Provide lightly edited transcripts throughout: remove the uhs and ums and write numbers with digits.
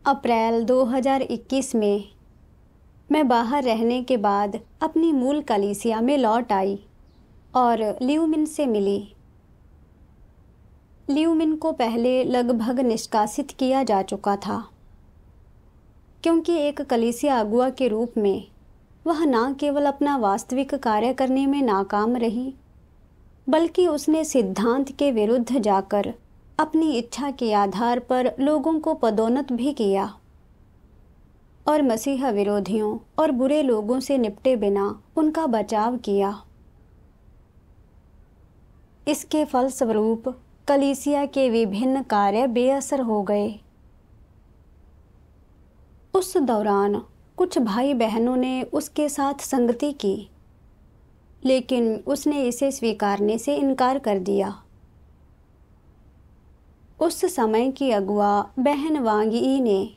अप्रैल 2021 में मैं बाहर रहने के बाद अपनी मूल कलीसिया में लौट आई और ल्यूमिन से मिली। ल्यूमिन को पहले लगभग निष्कासित किया जा चुका था, क्योंकि एक कलीसिया अगुआ के रूप में वह न केवल अपना वास्तविक कार्य करने में नाकाम रही, बल्कि उसने सिद्धांत के विरुद्ध जाकर अपनी इच्छा के आधार पर लोगों को पदोन्नत भी किया और मसीहा विरोधियों और बुरे लोगों से निपटे बिना उनका बचाव किया। इसके फलस्वरूप कलीसिया के विभिन्न कार्य बेअसर हो गए। उस दौरान कुछ भाई बहनों ने उसके साथ संगति की, लेकिन उसने इसे स्वीकारने से इनकार कर दिया। उस समय की अगुआ बहन वांग यी ने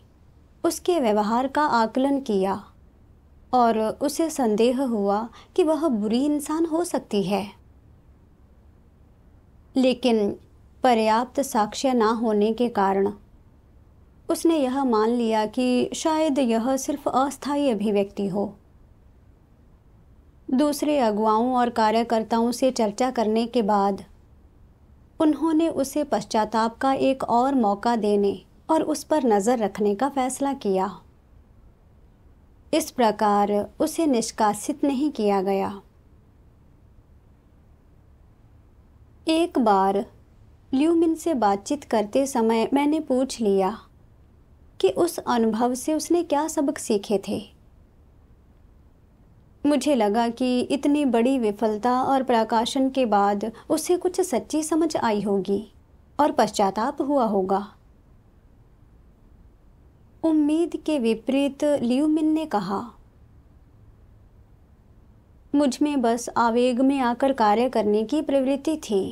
उसके व्यवहार का आकलन किया और उसे संदेह हुआ कि वह बुरी इंसान हो सकती है, लेकिन पर्याप्त साक्ष्य न होने के कारण उसने यह मान लिया कि शायद यह सिर्फ अस्थायी अभिव्यक्ति हो। दूसरे अगुवाओं और कार्यकर्ताओं से चर्चा करने के बाद उन्होंने उसे पश्चाताप का एक और मौका देने और उस पर नज़र रखने का फैसला किया। इस प्रकार उसे निष्कासित नहीं किया गया। एक बार ल्यूमिन से बातचीत करते समय मैंने पूछ लिया कि उस अनुभव से उसने क्या सबक सीखे थे। मुझे लगा कि इतनी बड़ी विफलता और प्रकाशन के बाद उसे कुछ सच्ची समझ आई होगी और पश्चाताप हुआ होगा। उम्मीद के विपरीत ल्यूमिन ने कहा, मुझ में बस आवेग में आकर कार्य करने की प्रवृत्ति थी।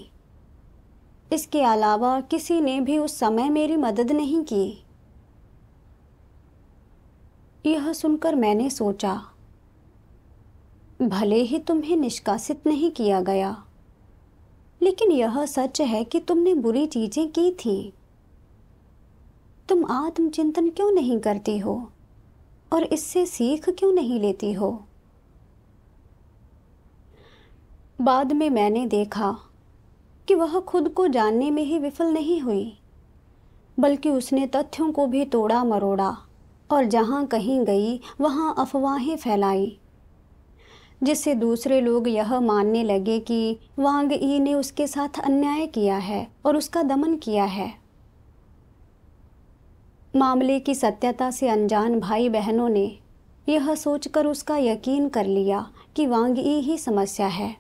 इसके अलावा किसी ने भी उस समय मेरी मदद नहीं की। यह सुनकर मैंने सोचा, भले ही तुम्हें निष्कासित नहीं किया गया, लेकिन यह सच है कि तुमने बुरी चीजें की थी। तुम आत्मचिंतन क्यों नहीं करती हो और इससे सीख क्यों नहीं लेती हो? बाद में मैंने देखा कि वह खुद को जानने में ही विफल नहीं हुई, बल्कि उसने तथ्यों को भी तोड़ा मरोड़ा और जहां कहीं गई वहां अफवाहें फैलाई, जिससे दूसरे लोग यह मानने लगे कि वांग यी ने उसके साथ अन्याय किया है और उसका दमन किया है। मामले की सत्यता से अनजान भाई बहनों ने यह सोचकर उसका यकीन कर लिया कि वांग यी ही समस्या है।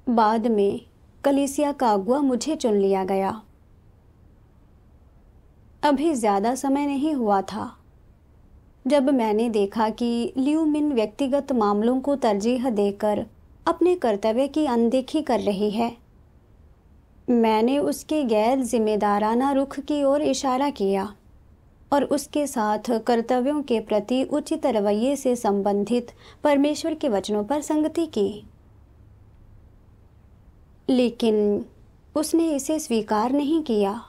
बाद में कलीसिया का अगुआ मुझे चुन लिया गया। अभी ज़्यादा समय नहीं हुआ था जब मैंने देखा कि ल्यूमिन व्यक्तिगत मामलों को तरजीह देकर अपने कर्तव्य की अनदेखी कर रही है। मैंने उसके गैर जिम्मेदाराना रुख की ओर इशारा किया और उसके साथ कर्तव्यों के प्रति उचित रवैये से संबंधित परमेश्वर के वचनों पर संगति की, लेकिन उसने इसे स्वीकार नहीं किया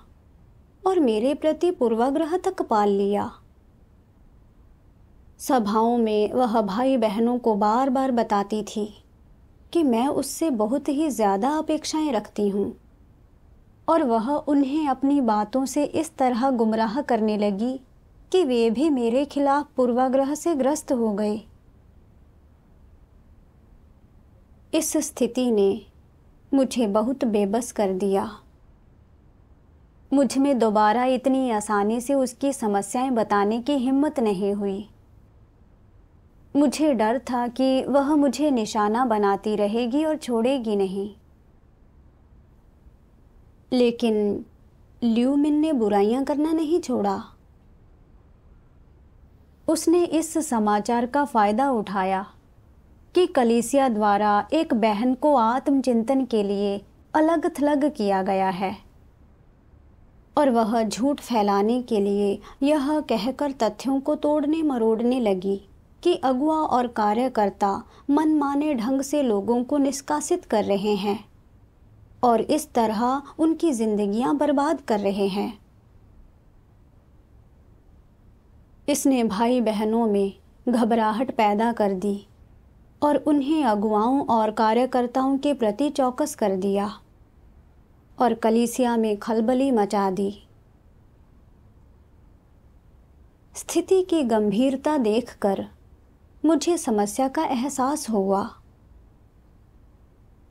और मेरे प्रति पूर्वाग्रह तक पाल लिया। सभाओं में वह भाई बहनों को बार बार बताती थी कि मैं उससे बहुत ही ज़्यादा अपेक्षाएं रखती हूँ, और वह उन्हें अपनी बातों से इस तरह गुमराह करने लगी कि वे भी मेरे खिलाफ पूर्वाग्रह से ग्रस्त हो गए। इस स्थिति ने मुझे बहुत बेबस कर दिया। मुझ में दोबारा इतनी आसानी से उसकी समस्याएं बताने की हिम्मत नहीं हुई। मुझे डर था कि वह मुझे निशाना बनाती रहेगी और छोड़ेगी नहीं। लेकिन ल्यूमिन ने बुराइयां करना नहीं छोड़ा। उसने इस समाचार का फ़ायदा उठाया कि कलीसिया द्वारा एक बहन को आत्मचिंतन के लिए अलग थलग किया गया है, और वह झूठ फैलाने के लिए यह कहकर तथ्यों को तोड़ने मरोड़ने लगी कि अगुआ और कार्यकर्ता मनमाने ढंग से लोगों को निष्कासित कर रहे हैं और इस तरह उनकी जिंदगियां बर्बाद कर रहे हैं। इसने भाई बहनों में घबराहट पैदा कर दी और उन्हें अगुवाओं और कार्यकर्ताओं के प्रति चौकस कर दिया और कलीसिया में खलबली मचा दी। स्थिति की गंभीरता देखकर मुझे समस्या का एहसास हुआ।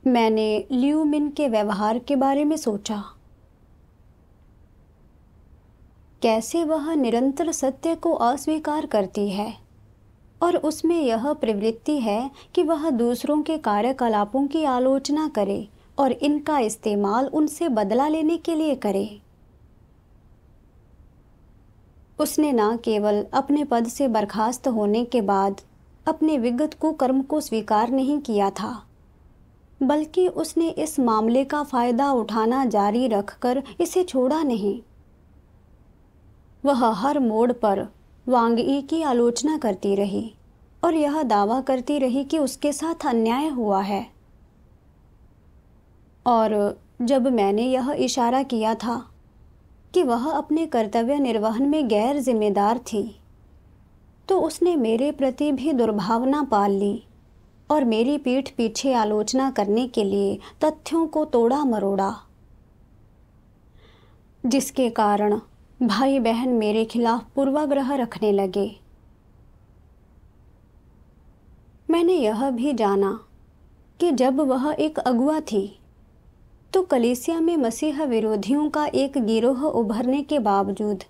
मैंने लियू मिन के व्यवहार के बारे में सोचा। कैसे वह निरंतर सत्य को अस्वीकार करती है और उसमें यह प्रवृत्ति है कि वह दूसरों के कार्यकलापों की आलोचना करे और इनका इस्तेमाल उनसे बदला लेने के लिए करे। उसने न केवल अपने पद से बर्खास्त होने के बाद अपने विगत कुकर्म को स्वीकार नहीं किया था, बल्कि उसने इस मामले का फायदा उठाना जारी रखकर इसे छोड़ा नहीं। वह हर मोड़ पर वांग यी की आलोचना करती रही और यह दावा करती रही कि उसके साथ अन्याय हुआ है। और जब मैंने यह इशारा किया था कि वह अपने कर्तव्य निर्वहन में गैर जिम्मेदार थी, तो उसने मेरे प्रति भी दुर्भावना पाल ली और मेरी पीठ पीछे आलोचना करने के लिए तथ्यों को तोड़ा मरोड़ा, जिसके कारण भाई बहन मेरे खिलाफ पूर्वाग्रह रखने लगे। मैंने यह भी जाना कि जब वह एक अगुआ थी तो कलीसिया में मसीह विरोधियों का एक गिरोह उभरने के बावजूद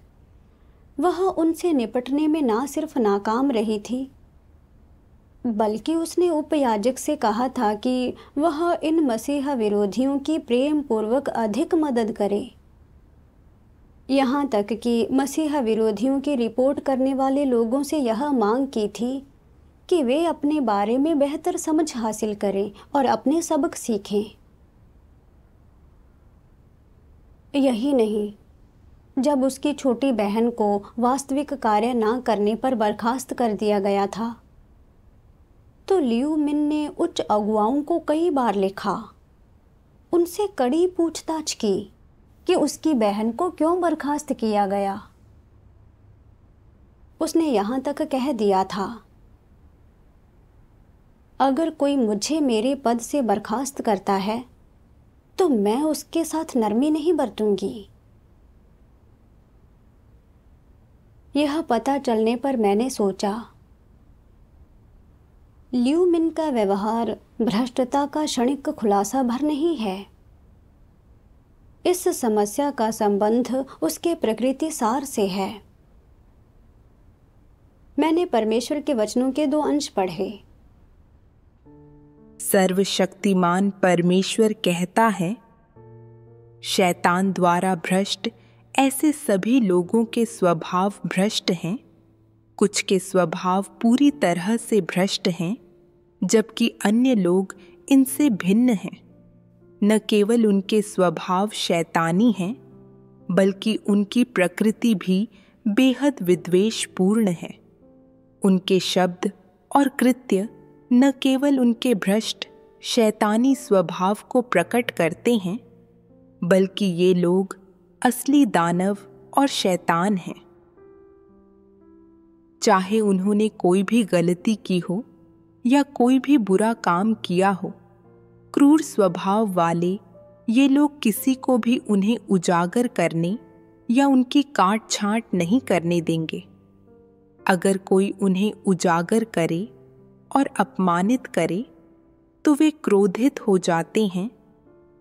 वह उनसे निपटने में ना सिर्फ नाकाम रही थी, बल्कि उसने उपयाजक से कहा था कि वह इन मसीह विरोधियों की प्रेम पूर्वक अधिक मदद करे। यहाँ तक कि मसीहा विरोधियों की रिपोर्ट करने वाले लोगों से यह मांग की थी कि वे अपने बारे में बेहतर समझ हासिल करें और अपने सबक सीखें। यही नहीं, जब उसकी छोटी बहन को वास्तविक कार्य न करने पर बर्खास्त कर दिया गया था, तो लियू मिन ने उच्च अगुवाओं को कई बार लिखा, उनसे कड़ी पूछताछ की कि उसकी बहन को क्यों बर्खास्त किया गया। उसने यहाँ तक कह दिया था, अगर कोई मुझे मेरे पद से बर्खास्त करता है तो मैं उसके साथ नरमी नहीं बरतूंगी। यह पता चलने पर मैंने सोचा, लियू मिन का व्यवहार भ्रष्टता का क्षणिक खुलासा भर नहीं है। इस समस्या का संबंध उसके प्रकृति सार से है। मैंने परमेश्वर के वचनों के 2 अंश पढ़े। सर्वशक्तिमान परमेश्वर कहता है, शैतान द्वारा भ्रष्ट ऐसे सभी लोगों के स्वभाव भ्रष्ट हैं। कुछ के स्वभाव पूरी तरह से भ्रष्ट हैं, जबकि अन्य लोग इनसे भिन्न हैं। न केवल उनके स्वभाव शैतानी हैं, बल्कि उनकी प्रकृति भी बेहद विद्वेषपूर्ण है। उनके शब्द और कृत्य न केवल उनके भ्रष्ट शैतानी स्वभाव को प्रकट करते हैं, बल्कि ये लोग असली दानव और शैतान हैं। चाहे उन्होंने कोई भी गलती की हो या कोई भी बुरा काम किया हो, क्रूर स्वभाव वाले ये लोग किसी को भी उन्हें उजागर करने या उनकी काट छांट नहीं करने देंगे। अगर कोई उन्हें उजागर करे और अपमानित करे तो वे क्रोधित हो जाते हैं,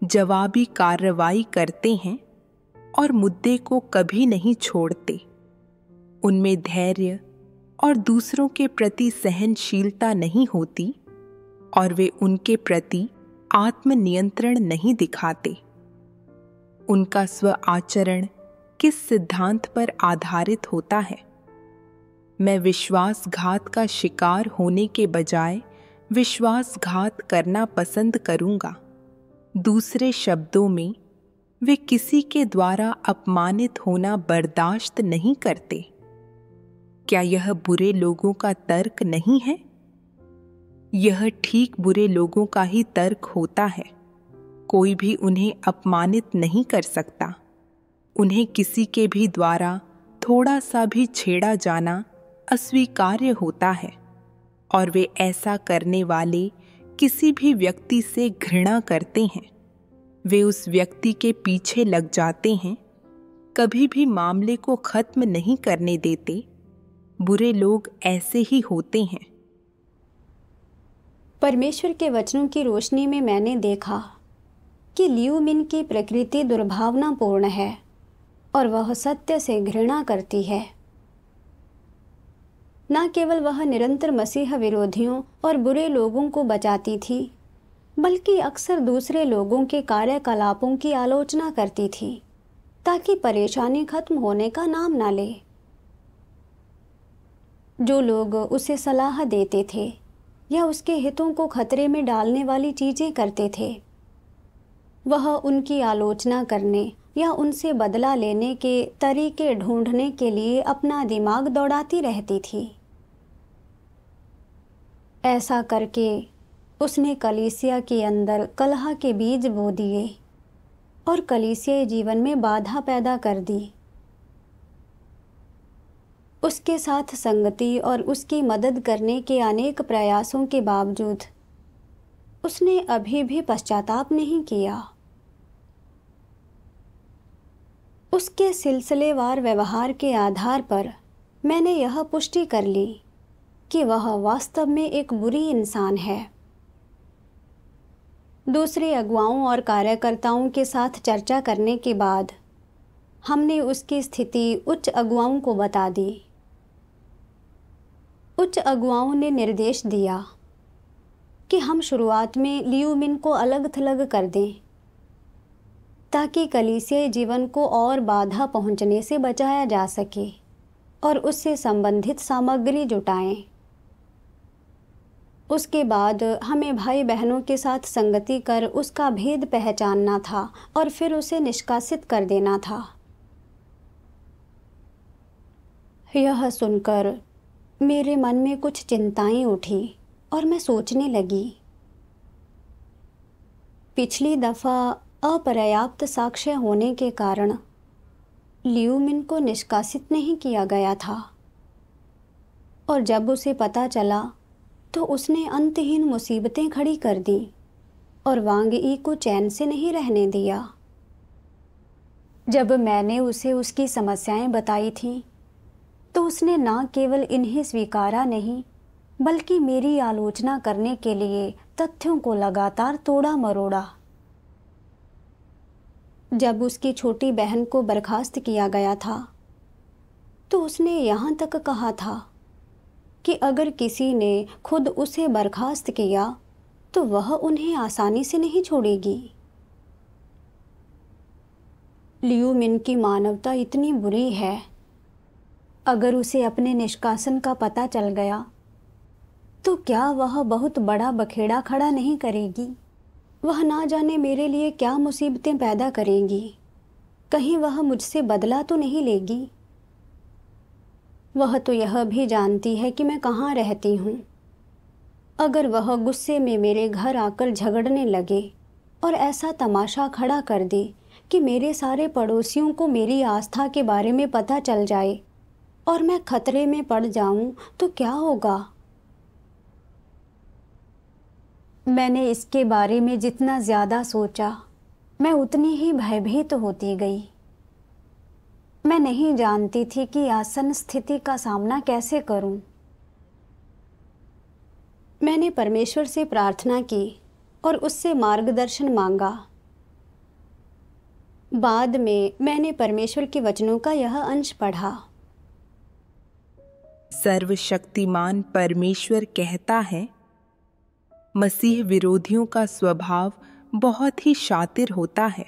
जवाबी कार्रवाई करते हैं और मुद्दे को कभी नहीं छोड़ते। उनमें धैर्य और दूसरों के प्रति सहनशीलता नहीं होती और वे उनके प्रति आत्मनियंत्रण नहीं दिखाते। उनका स्व आचरण किस सिद्धांत पर आधारित होता है? मैं विश्वासघात का शिकार होने के बजाय विश्वासघात करना पसंद करूंगा। दूसरे शब्दों में, वे किसी के द्वारा अपमानित होना बर्दाश्त नहीं करते। क्या यह बुरे लोगों का तर्क नहीं है? यह ठीक बुरे लोगों का ही तर्क होता है। कोई भी उन्हें अपमानित नहीं कर सकता। उन्हें किसी के भी द्वारा थोड़ा सा भी छेड़ा जाना अस्वीकार्य होता है और वे ऐसा करने वाले किसी भी व्यक्ति से घृणा करते हैं। वे उस व्यक्ति के पीछे लग जाते हैं, कभी भी मामले को खत्म नहीं करने देते। बुरे लोग ऐसे ही होते हैं। परमेश्वर के वचनों की रोशनी में मैंने देखा कि लियू मिन की प्रकृति दुर्भावनापूर्ण है और वह सत्य से घृणा करती है। न केवल वह निरंतर मसीह विरोधियों और बुरे लोगों को बचाती थी, बल्कि अक्सर दूसरे लोगों के कार्यकलापों की आलोचना करती थी ताकि परेशानी खत्म होने का नाम ना ले। जो लोग उसे सलाह देते थे या उसके हितों को खतरे में डालने वाली चीज़ें करते थे, वह उनकी आलोचना करने या उनसे बदला लेने के तरीके ढूंढने के लिए अपना दिमाग दौड़ाती रहती थी। ऐसा करके उसने कलीसिया के अंदर कलह के बीज बो दिए और कलीसिया जीवन में बाधा पैदा कर दी। उसके साथ संगति और उसकी मदद करने के अनेक प्रयासों के बावजूद उसने अभी भी पश्चाताप नहीं किया। उसके सिलसिलेवार व्यवहार के आधार पर मैंने यह पुष्टि कर ली कि वह वास्तव में एक बुरी इंसान है। दूसरे अगुवाओं और कार्यकर्ताओं के साथ चर्चा करने के बाद हमने उसकी स्थिति उच्च अगुवाओं को बता दी। उच्च अगुवाओं ने निर्देश दिया कि हम शुरुआत में लियू मिन को अलग थलग कर दें ताकि कलीसिया जीवन को और बाधा पहुंचने से बचाया जा सके और उससे संबंधित सामग्री जुटाएं। उसके बाद हमें भाई बहनों के साथ संगति कर उसका भेद पहचानना था और फिर उसे निष्कासित कर देना था। यह सुनकर मेरे मन में कुछ चिंताएं उठी और मैं सोचने लगी, पिछली दफ़ा अपर्याप्त साक्ष्य होने के कारण लियू मिन को निष्कासित नहीं किया गया था और जब उसे पता चला तो उसने अंतहीन मुसीबतें खड़ी कर दी और वांग ई को चैन से नहीं रहने दिया। जब मैंने उसे उसकी समस्याएं बताई थीं तो उसने न केवल इन्हें स्वीकारा नहीं बल्कि मेरी आलोचना करने के लिए तथ्यों को लगातार तोड़ा मरोड़ा। जब उसकी छोटी बहन को बर्खास्त किया गया था तो उसने यहाँ तक कहा था कि अगर किसी ने खुद उसे बर्खास्त किया तो वह उन्हें आसानी से नहीं छोड़ेगी। लियू मिन की मानवता इतनी बुरी है, अगर उसे अपने निष्कासन का पता चल गया तो क्या वह बहुत बड़ा बखेड़ा खड़ा नहीं करेगी? वह ना जाने मेरे लिए क्या मुसीबतें पैदा करेगी। कहीं वह मुझसे बदला तो नहीं लेगी? वह तो यह भी जानती है कि मैं कहाँ रहती हूँ। अगर वह गुस्से में मेरे घर आकर झगड़ने लगे और ऐसा तमाशा खड़ा कर दे कि मेरे सारे पड़ोसियों को मेरी आस्था के बारे में पता चल जाए और मैं खतरे में पड़ जाऊँ तो क्या होगा? मैंने इसके बारे में जितना ज़्यादा सोचा, मैं उतनी ही भयभीत होती गई। मैं नहीं जानती थी कि आसन्न स्थिति का सामना कैसे करूं। मैंने परमेश्वर से प्रार्थना की और उससे मार्गदर्शन मांगा। बाद में मैंने परमेश्वर के वचनों का यह अंश पढ़ा। सर्वशक्तिमान परमेश्वर कहता है, मसीह विरोधियों का स्वभाव बहुत ही शातिर होता है।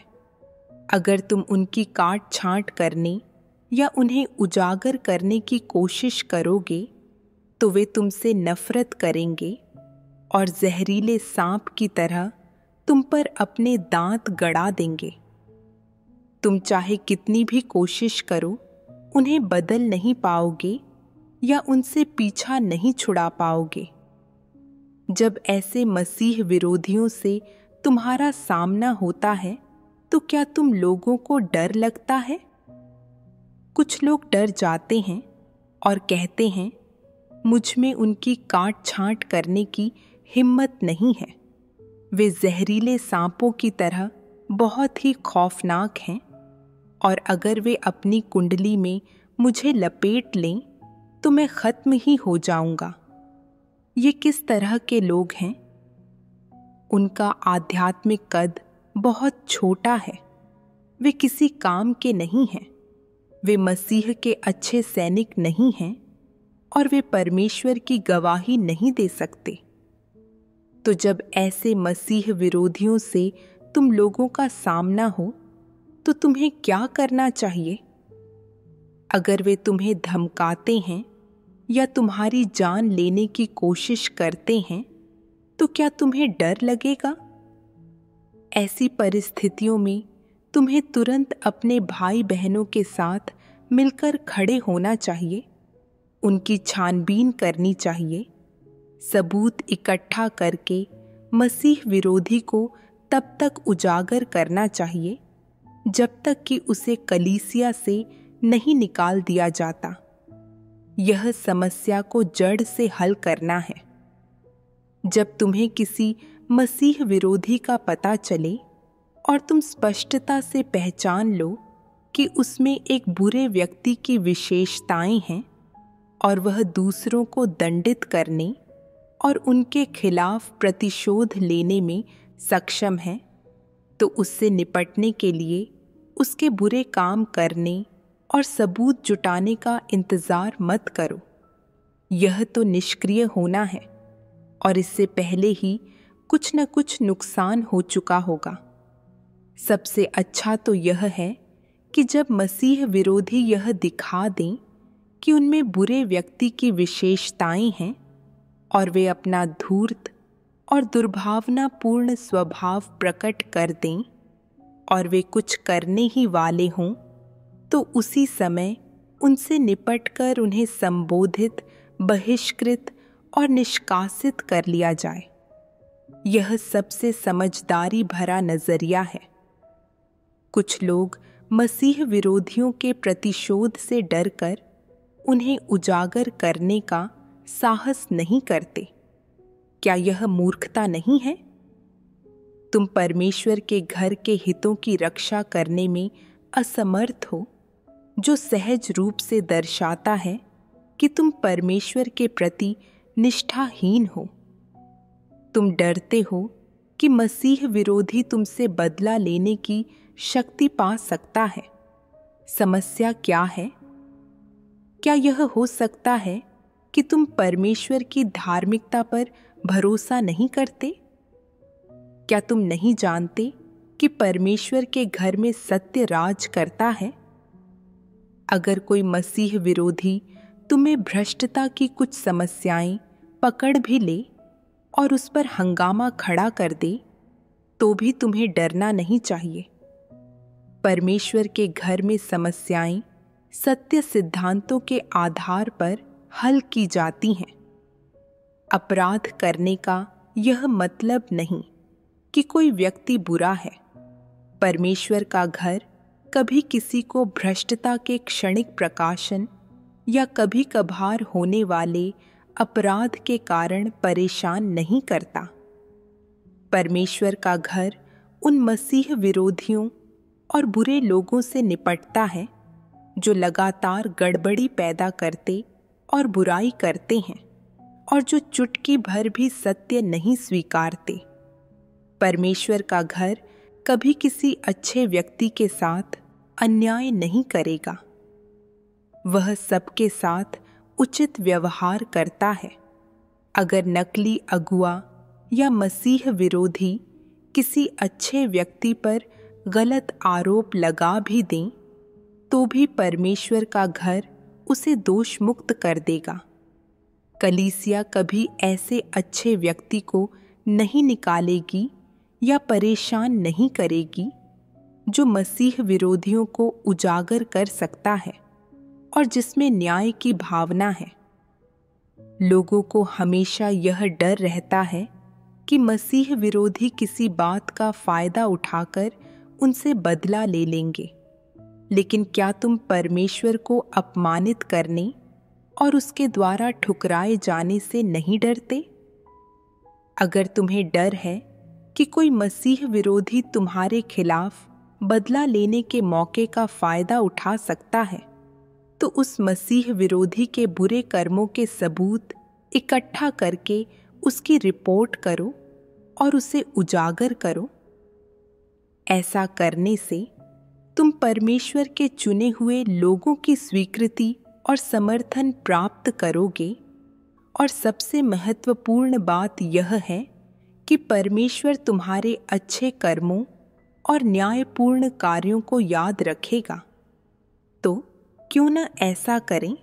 अगर तुम उनकी काट छांट करने या उन्हें उजागर करने की कोशिश करोगे तो वे तुमसे नफरत करेंगे और जहरीले सांप की तरह तुम पर अपने दांत गड़ा देंगे। तुम चाहे कितनी भी कोशिश करो, उन्हें बदल नहीं पाओगे या उनसे पीछा नहीं छुड़ा पाओगे। जब ऐसे मसीह विरोधियों से तुम्हारा सामना होता है तो क्या तुम लोगों को डर लगता है? कुछ लोग डर जाते हैं और कहते हैं मुझ में उनकी काट छांट करने की हिम्मत नहीं है। वे जहरीले सांपों की तरह बहुत ही खौफनाक हैं, और अगर वे अपनी कुंडली में मुझे लपेट लें तो मैं खत्म ही हो जाऊंगा। ये किस तरह के लोग हैं? उनका आध्यात्मिक कद बहुत छोटा है। वे किसी काम के नहीं हैं। वे मसीह के अच्छे सैनिक नहीं हैं और वे परमेश्वर की गवाही नहीं दे सकते। तो जब ऐसे मसीह विरोधियों से तुम लोगों का सामना हो तो तुम्हें क्या करना चाहिए? अगर वे तुम्हें धमकाते हैं या तुम्हारी जान लेने की कोशिश करते हैं तो क्या तुम्हें डर लगेगा? ऐसी परिस्थितियों में तुम्हें तुरंत अपने भाई बहनों के साथ मिलकर खड़े होना चाहिए, उनकी छानबीन करनी चाहिए, सबूत इकट्ठा करके मसीह विरोधी को तब तक उजागर करना चाहिए जब तक कि उसे कलीसिया से नहीं निकाल दिया जाता। यह समस्या को जड़ से हल करना है। जब तुम्हें किसी मसीह विरोधी का पता चले और तुम स्पष्टता से पहचान लो कि उसमें एक बुरे व्यक्ति की विशेषताएं हैं और वह दूसरों को दंडित करने और उनके खिलाफ प्रतिशोध लेने में सक्षम है, तो उससे निपटने के लिए उसके बुरे काम करने और सबूत जुटाने का इंतजार मत करो। यह तो निष्क्रिय होना है और इससे पहले ही कुछ न कुछ नुकसान हो चुका होगा। सबसे अच्छा तो यह है कि जब मसीह विरोधी यह दिखा दें कि उनमें बुरे व्यक्ति की विशेषताएं हैं और वे अपना धूर्त और दुर्भावनापूर्ण स्वभाव प्रकट कर दें और वे कुछ करने ही वाले हों, तो उसी समय उनसे निपटकर उन्हें संबोधित, बहिष्कृत और निष्कासित कर लिया जाए। यह सबसे समझदारी भरा नजरिया है। कुछ लोग मसीह विरोधियों के प्रतिशोध से डरकर उन्हें उजागर करने का साहस नहीं करते। क्या यह मूर्खता नहीं है? तुम परमेश्वर के घर के हितों की रक्षा करने में असमर्थ हो, जो सहज रूप से दर्शाता है कि तुम परमेश्वर के प्रति निष्ठाहीन हो। तुम डरते हो कि मसीह विरोधी तुमसे बदला लेने की शक्ति पा सकता है। समस्या क्या है? क्या यह हो सकता है कि तुम परमेश्वर की धार्मिकता पर भरोसा नहीं करते? क्या तुम नहीं जानते कि परमेश्वर के घर में सत्य राज करता है? अगर कोई मसीह विरोधी तुम्हें भ्रष्टता की कुछ समस्याएं पकड़ भी ले और उस पर हंगामा खड़ा कर दे, तो भी तुम्हें डरना नहीं चाहिए। परमेश्वर के घर में समस्याएं सत्य सिद्धांतों के आधार पर हल की जाती हैं। अपराध करने का यह मतलब नहीं कि कोई व्यक्ति बुरा है। परमेश्वर का घर कभी किसी को भ्रष्टता के क्षणिक प्रकाशन या कभी कभार होने वाले अपराध के कारण परेशान नहीं करता। परमेश्वर का घर उन मसीह विरोधियों और बुरे लोगों से निपटता है जो लगातार गड़बड़ी पैदा करते और बुराई करते हैं और जो चुटकी भर भी सत्य नहीं स्वीकारते। परमेश्वर का घर कभी किसी अच्छे व्यक्ति के साथ अन्याय नहीं करेगा। वह सबके साथ उचित व्यवहार करता है। अगर नकली अगुआ या मसीह विरोधी किसी अच्छे व्यक्ति पर गलत आरोप लगा भी दें, तो भी परमेश्वर का घर उसे दोष मुक्त कर देगा। कलीसिया कभी ऐसे अच्छे व्यक्ति को नहीं निकालेगी या परेशान नहीं करेगी जो मसीह विरोधियों को उजागर कर सकता है और जिसमें न्याय की भावना है। लोगों को हमेशा यह डर रहता है कि मसीह विरोधी किसी बात का फायदा उठाकर उनसे बदला ले लेंगे। लेकिन क्या तुम परमेश्वर को अपमानित करने और उसके द्वारा ठुकराए जाने से नहीं डरते? अगर तुम्हें डर है कि कोई मसीह विरोधी तुम्हारे खिलाफ बदला लेने के मौके का फायदा उठा सकता है, तो उस मसीह विरोधी के बुरे कर्मों के सबूत इकट्ठा करके उसकी रिपोर्ट करो और उसे उजागर करो। ऐसा करने से तुम परमेश्वर के चुने हुए लोगों की स्वीकृति और समर्थन प्राप्त करोगे। और सबसे महत्वपूर्ण बात यह है कि परमेश्वर तुम्हारे अच्छे कर्मों और न्यायपूर्ण कार्यों को याद रखेगा। तो क्यों न ऐसा करें?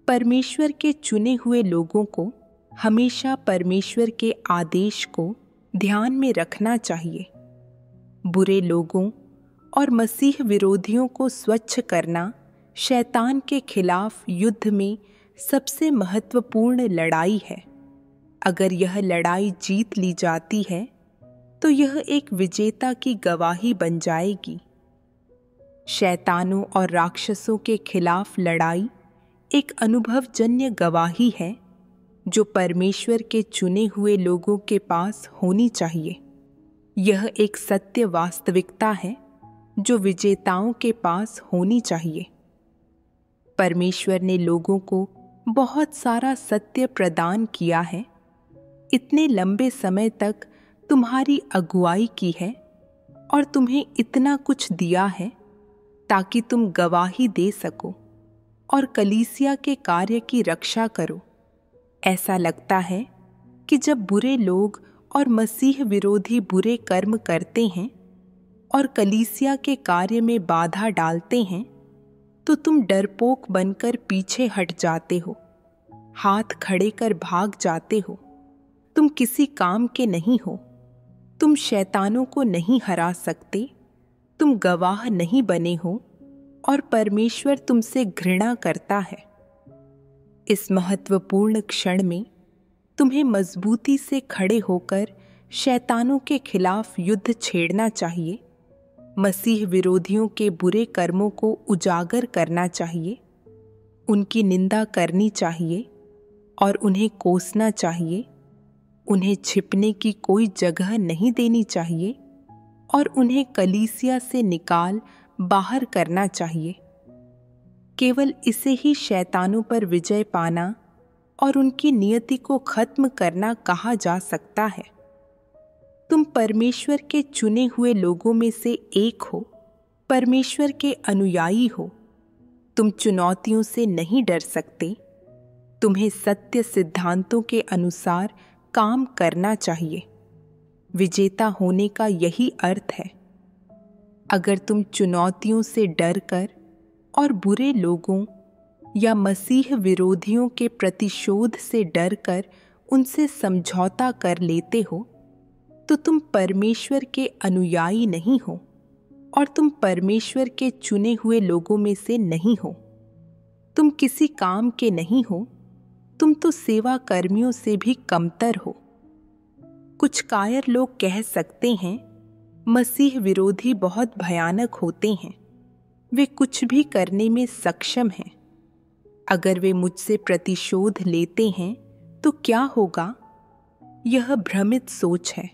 परमेश्वर के चुने हुए लोगों को हमेशा परमेश्वर के आदेश को ध्यान में रखना चाहिए। बुरे लोगों और मसीह विरोधियों को स्वच्छ करना शैतान के खिलाफ युद्ध में सबसे महत्वपूर्ण लड़ाई है। अगर यह लड़ाई जीत ली जाती है तो यह एक विजेता की गवाही बन जाएगी। शैतानों और राक्षसों के खिलाफ लड़ाई एक अनुभवजन्य गवाही है जो परमेश्वर के चुने हुए लोगों के पास होनी चाहिए। यह एक सत्य वास्तविकता है जो विजेताओं के पास होनी चाहिए। परमेश्वर ने लोगों को बहुत सारा सत्य प्रदान किया है, इतने लंबे समय तक तुम्हारी अगुवाई की है और तुम्हें इतना कुछ दिया है ताकि तुम गवाही दे सको और कलीसिया के कार्य की रक्षा करो। ऐसा लगता है कि जब बुरे लोग और मसीह विरोधी बुरे कर्म करते हैं और कलीसिया के कार्य में बाधा डालते हैं तो तुम डरपोक बनकर पीछे हट जाते हो, हाथ खड़े कर भाग जाते हो। तुम किसी काम के नहीं हो, तुम शैतानों को नहीं हरा सकते, तुम गवाह नहीं बने हो और परमेश्वर तुमसे घृणा करता है। इस महत्वपूर्ण क्षण में तुम्हें मजबूती से खड़े होकर शैतानों के खिलाफ युद्ध छेड़ना चाहिए, मसीह विरोधियों के बुरे कर्मों को उजागर करना चाहिए, उनकी निंदा करनी चाहिए और उन्हें कोसना चाहिए। उन्हें छिपने की कोई जगह नहीं देनी चाहिए और उन्हें कलीसिया से निकाल बाहर करना चाहिए। केवल इसे ही शैतानों पर विजय पाना और उनकी नियति को खत्म करना कहा जा सकता है। तुम परमेश्वर के चुने हुए लोगों में से एक हो, परमेश्वर के अनुयायी हो। तुम चुनौतियों से नहीं डर सकते। तुम्हें सत्य सिद्धांतों के अनुसार काम करना चाहिए। विजेता होने का यही अर्थ है। अगर तुम चुनौतियों से डरकर और बुरे लोगों या मसीह विरोधियों के प्रतिशोध से डरकर उनसे समझौता कर लेते हो तो तुम परमेश्वर के अनुयायी नहीं हो और तुम परमेश्वर के चुने हुए लोगों में से नहीं हो। तुम किसी काम के नहीं हो, तुम तो सेवा कर्मियों से भी कमतर हो। कुछ कायर लोग कह सकते हैं, मसीह विरोधी बहुत भयानक होते हैं, वे कुछ भी करने में सक्षम हैं। अगर वे मुझसे प्रतिशोध लेते हैं तो क्या होगा? यह भ्रमित सोच है।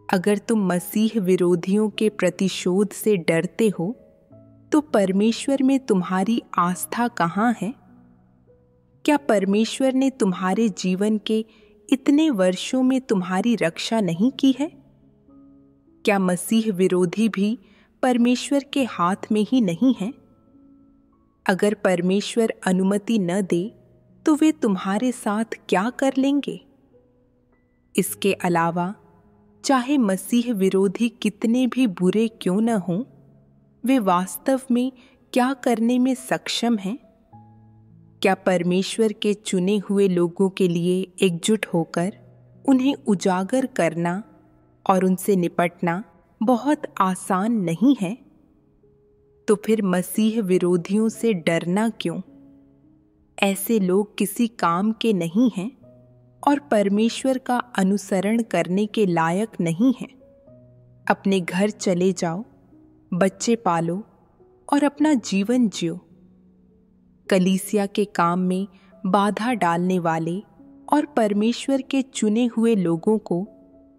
अगर तुम मसीह विरोधियों के प्रतिशोध से डरते हो तो परमेश्वर में तुम्हारी आस्था कहाँ है? क्या परमेश्वर ने तुम्हारे जीवन के इतने वर्षों में तुम्हारी रक्षा नहीं की है? क्या मसीह विरोधी भी परमेश्वर के हाथ में ही नहीं हैं? अगर परमेश्वर अनुमति न दे तो वे तुम्हारे साथ क्या कर लेंगे? इसके अलावा चाहे मसीह विरोधी कितने भी बुरे क्यों न हों, वे वास्तव में क्या करने में सक्षम हैं? क्या परमेश्वर के चुने हुए लोगों के लिए एकजुट होकर उन्हें उजागर करना और उनसे निपटना बहुत आसान नहीं है? तो फिर मसीह विरोधियों से डरना क्यों? ऐसे लोग किसी काम के नहीं हैं और परमेश्वर का अनुसरण करने के लायक नहीं हैं। अपने घर चले जाओ, बच्चे पालो और अपना जीवन जियो। कलीसिया के काम में बाधा डालने वाले और परमेश्वर के चुने हुए लोगों को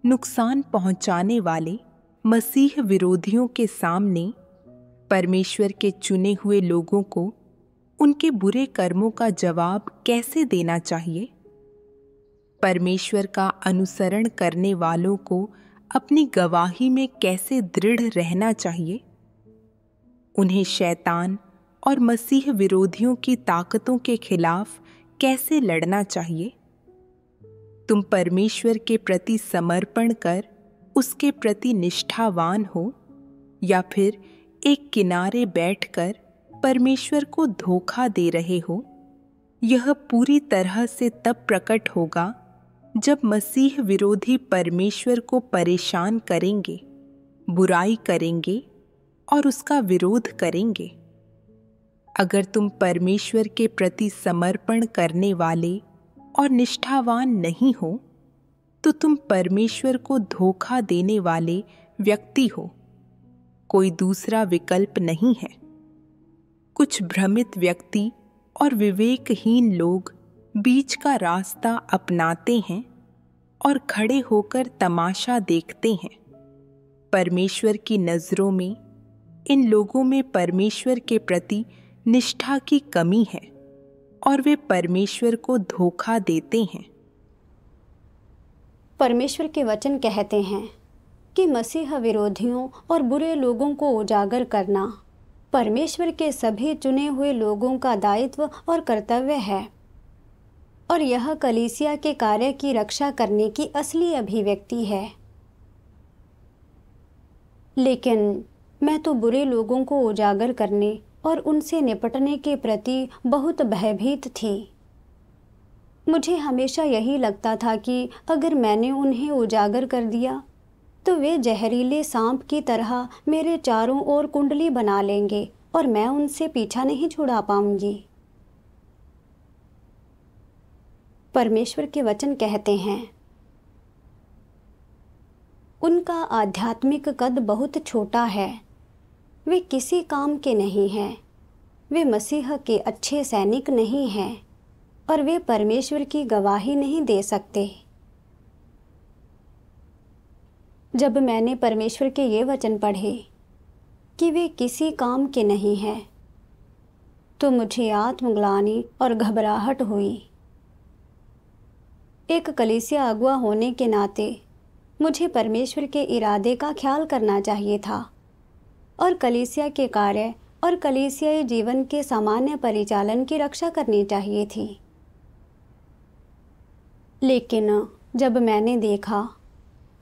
नुकसान पहुंचाने वाले मसीह विरोधियों के सामने परमेश्वर के चुने हुए लोगों को उनके बुरे कर्मों का जवाब कैसे देना चाहिए? परमेश्वर का अनुसरण करने वालों को अपनी गवाही में कैसे दृढ़ रहना चाहिए? उन्हें शैतान और मसीह विरोधियों की ताकतों के खिलाफ कैसे लड़ना चाहिए? तुम परमेश्वर के प्रति समर्पण कर उसके प्रति निष्ठावान हो, या फिर एक किनारे बैठकर परमेश्वर को धोखा दे रहे हो? यह पूरी तरह से तब प्रकट होगा जब मसीह विरोधी परमेश्वर को परेशान करेंगे, बुराई करेंगे और उसका विरोध करेंगे। अगर तुम परमेश्वर के प्रति समर्पण करने वाले और निष्ठावान नहीं हो, तो तुम परमेश्वर को धोखा देने वाले व्यक्ति हो। कोई दूसरा विकल्प नहीं है। कुछ भ्रमित व्यक्ति और विवेकहीन लोग बीच का रास्ता अपनाते हैं और खड़े होकर तमाशा देखते हैं। परमेश्वर की नज़रों में इन लोगों में परमेश्वर के प्रति निष्ठा की कमी है और वे परमेश्वर को धोखा देते हैं। परमेश्वर के वचन कहते हैं कि मसीह विरोधियों और बुरे लोगों को उजागर करना परमेश्वर के सभी चुने हुए लोगों का दायित्व और कर्तव्य है, और यह कलीसिया के कार्य की रक्षा करने की असली अभिव्यक्ति है। लेकिन मैं तो बुरे लोगों को उजागर करने और उनसे निपटने के प्रति बहुत भयभीत थी। मुझे हमेशा यही लगता था कि अगर मैंने उन्हें उजागर कर दिया तो वे जहरीले सांप की तरह मेरे चारों ओर कुंडली बना लेंगे और मैं उनसे पीछा नहीं छुड़ा पाऊंगी। परमेश्वर के वचन कहते हैं, उनका आध्यात्मिक कद बहुत छोटा है, वे किसी काम के नहीं हैं, वे मसीह के अच्छे सैनिक नहीं हैं और वे परमेश्वर की गवाही नहीं दे सकते। जब मैंने परमेश्वर के ये वचन पढ़े कि वे किसी काम के नहीं हैं, तो मुझे आत्मग्लानि और घबराहट हुई। एक कलीसिया अगुआ होने के नाते मुझे परमेश्वर के इरादे का ख्याल करना चाहिए था और कलीसिया के कार्य और कलीसियाई जीवन के सामान्य परिचालन की रक्षा करनी चाहिए थी। लेकिन जब मैंने देखा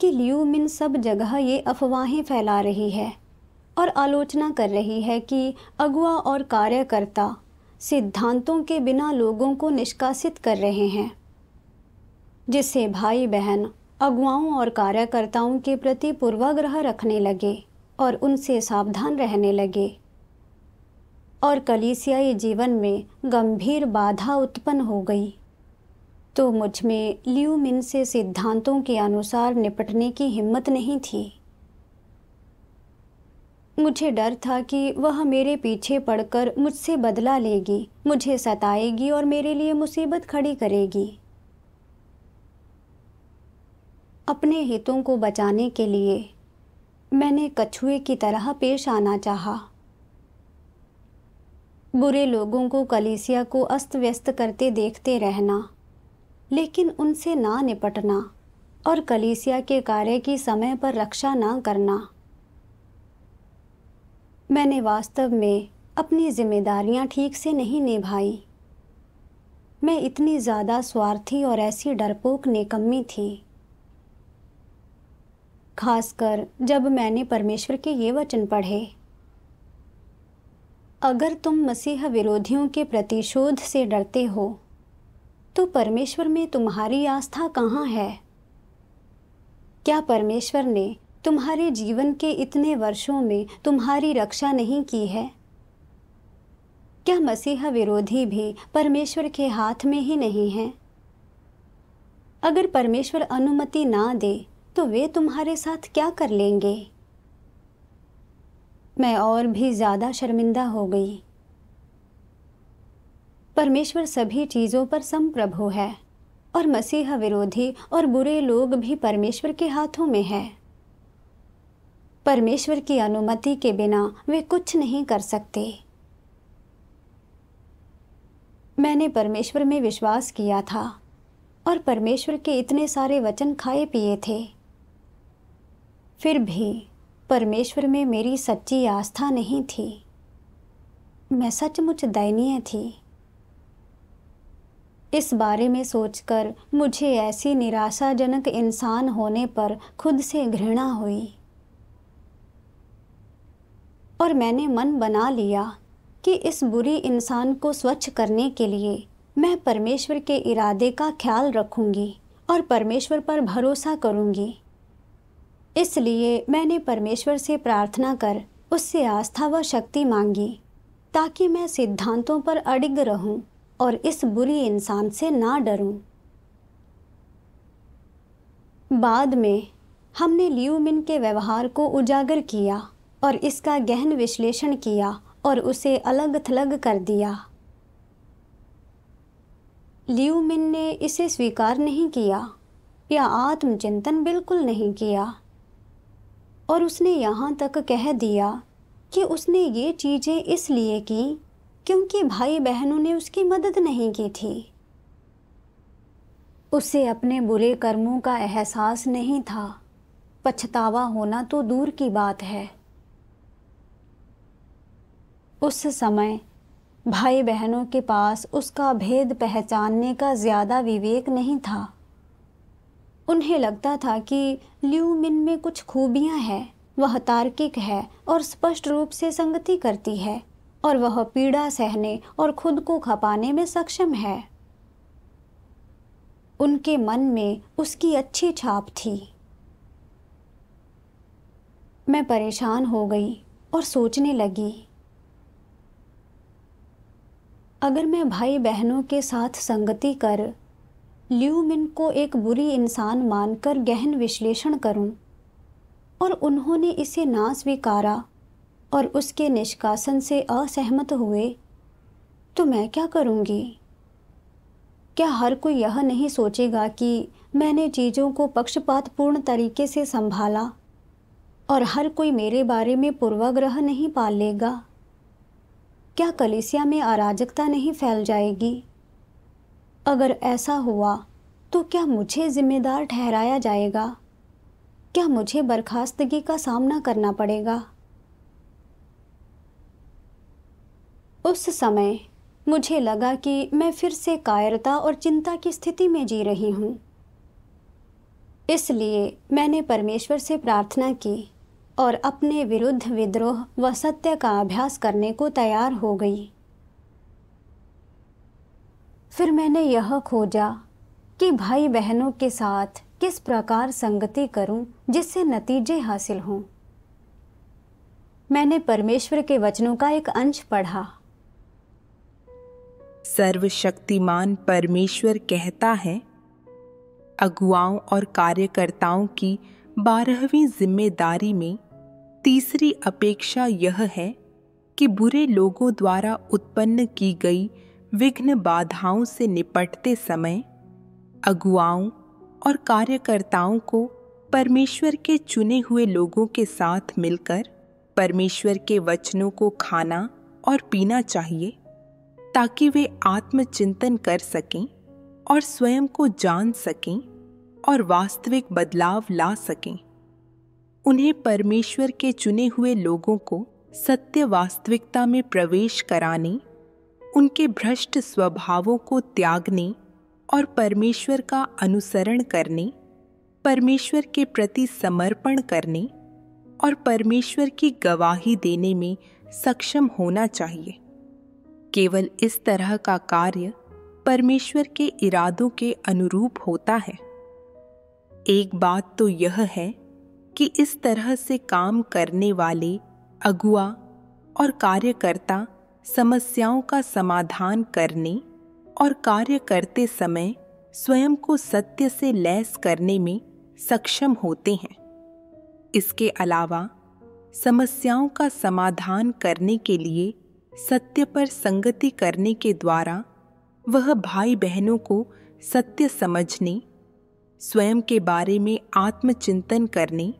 कि लियू मिन सब जगह ये अफवाहें फैला रही है और आलोचना कर रही है कि अगुआ और कार्यकर्ता सिद्धांतों के बिना लोगों को निष्कासित कर रहे हैं, जिससे भाई बहन अगुआओं और कार्यकर्ताओं के प्रति पूर्वाग्रह रखने लगे और उनसे सावधान रहने लगे, और कलीसियाई जीवन में गंभीर बाधा उत्पन्न हो गई, तो मुझ में लियू मिन से सिद्धांतों के अनुसार निपटने की हिम्मत नहीं थी। मुझे डर था कि वह मेरे पीछे पड़कर मुझसे बदला लेगी, मुझे सताएगी और मेरे लिए मुसीबत खड़ी करेगी। अपने हितों को बचाने के लिए मैंने कछुए की तरह पेश आना चाहा। बुरे लोगों को कलीसिया को अस्त व्यस्त करते देखते रहना, लेकिन उनसे ना निपटना और कलीसिया के कार्य की समय पर रक्षा ना करना। मैंने वास्तव में अपनी जिम्मेदारियां ठीक से नहीं निभाई। मैं इतनी ज़्यादा स्वार्थी और ऐसी डरपोक निकम्मी थी। खासकर जब मैंने परमेश्वर के ये वचन पढ़े, अगर तुम मसीह विरोधियों के प्रतिशोध से डरते हो तो परमेश्वर में तुम्हारी आस्था कहाँ है? क्या परमेश्वर ने तुम्हारे जीवन के इतने वर्षों में तुम्हारी रक्षा नहीं की है? क्या मसीह विरोधी भी परमेश्वर के हाथ में ही नहीं हैं? अगर परमेश्वर अनुमति ना दे तो वे तुम्हारे साथ क्या कर लेंगे? मैं और भी ज़्यादा शर्मिंदा हो गई। परमेश्वर सभी चीज़ों पर संप्रभु है और मसीह विरोधी और बुरे लोग भी परमेश्वर के हाथों में है। परमेश्वर की अनुमति के बिना वे कुछ नहीं कर सकते। मैंने परमेश्वर में विश्वास किया था और परमेश्वर के इतने सारे वचन खाए पिए थे। फिर भी परमेश्वर में मेरी सच्ची आस्था नहीं थी। मैं सचमुच दयनीय थी। इस बारे में सोचकर मुझे ऐसी निराशाजनक इंसान होने पर खुद से घृणा हुई और मैंने मन बना लिया कि इस बुरी इंसान को स्वच्छ करने के लिए मैं परमेश्वर के इरादे का ख्याल रखूंगी और परमेश्वर पर भरोसा करूंगी। इसलिए मैंने परमेश्वर से प्रार्थना कर उससे आस्था व शक्ति मांगी ताकि मैं सिद्धांतों पर अडिग रहूं और इस बुरी इंसान से ना डरूं। बाद में हमने ल्यूमिन के व्यवहार को उजागर किया और इसका गहन विश्लेषण किया और उसे अलग थलग कर दिया। ल्यूमिन ने इसे स्वीकार नहीं किया या आत्मचिंतन बिल्कुल नहीं किया और उसने यहाँ तक कह दिया कि उसने ये चीज़ें इसलिए की क्योंकि भाई बहनों ने उसकी मदद नहीं की थी। उसे अपने बुरे कर्मों का एहसास नहीं था। पछतावा होना तो दूर की बात है। उस समय भाई बहनों के पास उसका भेद पहचानने का ज़्यादा विवेक नहीं था। उन्हें लगता था कि ल्यूमिन में कुछ खूबियां हैं, वह तार्किक है और स्पष्ट रूप से संगति करती है और वह पीड़ा सहने और खुद को खपाने में सक्षम है। उनके मन में उसकी अच्छी छाप थी। मैं परेशान हो गई और सोचने लगी, अगर मैं भाई बहनों के साथ संगति कर ल्यूमिन को एक बुरी इंसान मानकर गहन विश्लेषण करूं और उन्होंने इसे ना स्वीकारा और उसके निष्कासन से असहमत हुए तो मैं क्या करूंगी? क्या हर कोई यह नहीं सोचेगा कि मैंने चीज़ों को पक्षपातपूर्ण तरीके से संभाला और हर कोई मेरे बारे में पूर्वाग्रह नहीं पाल लेगा? क्या कलीसिया में अराजकता नहीं फैल जाएगी? अगर ऐसा हुआ तो क्या मुझे जिम्मेदार ठहराया जाएगा? क्या मुझे बर्खास्तगी का सामना करना पड़ेगा? उस समय मुझे लगा कि मैं फिर से कायरता और चिंता की स्थिति में जी रही हूँ। इसलिए मैंने परमेश्वर से प्रार्थना की और अपने विरुद्ध विद्रोह व सत्य का अभ्यास करने को तैयार हो गई। फिर मैंने यह खोजा कि भाई बहनों के साथ किस प्रकार संगति करूं जिससे नतीजे हासिल हों। मैंने परमेश्वर के वचनों का एक अंश पढ़ा। सर्वशक्तिमान परमेश्वर कहता है, अगुवाओं और कार्यकर्ताओं की 12वीं जिम्मेदारी में तीसरी अपेक्षा यह है कि बुरे लोगों द्वारा उत्पन्न की गई विघ्न बाधाओं से निपटते समय अगुवाओं और कार्यकर्ताओं को परमेश्वर के चुने हुए लोगों के साथ मिलकर परमेश्वर के वचनों को खाना और पीना चाहिए ताकि वे आत्मचिंतन कर सकें और स्वयं को जान सकें और वास्तविक बदलाव ला सकें। उन्हें परमेश्वर के चुने हुए लोगों को सत्य वास्तविकता में प्रवेश कराने, उनके भ्रष्ट स्वभावों को त्यागने और परमेश्वर का अनुसरण करने, परमेश्वर के प्रति समर्पण करने और परमेश्वर की गवाही देने में सक्षम होना चाहिए। केवल इस तरह का कार्य परमेश्वर के इरादों के अनुरूप होता है। एक बात तो यह है कि इस तरह से काम करने वाले अगुआ और कार्यकर्ता समस्याओं का समाधान करने और कार्य करते समय स्वयं को सत्य से लैस करने में सक्षम होते हैं। इसके अलावा समस्याओं का समाधान करने के लिए सत्य पर संगति करने के द्वारा वह भाई बहनों को सत्य समझने, स्वयं के बारे में आत्मचिंतन करने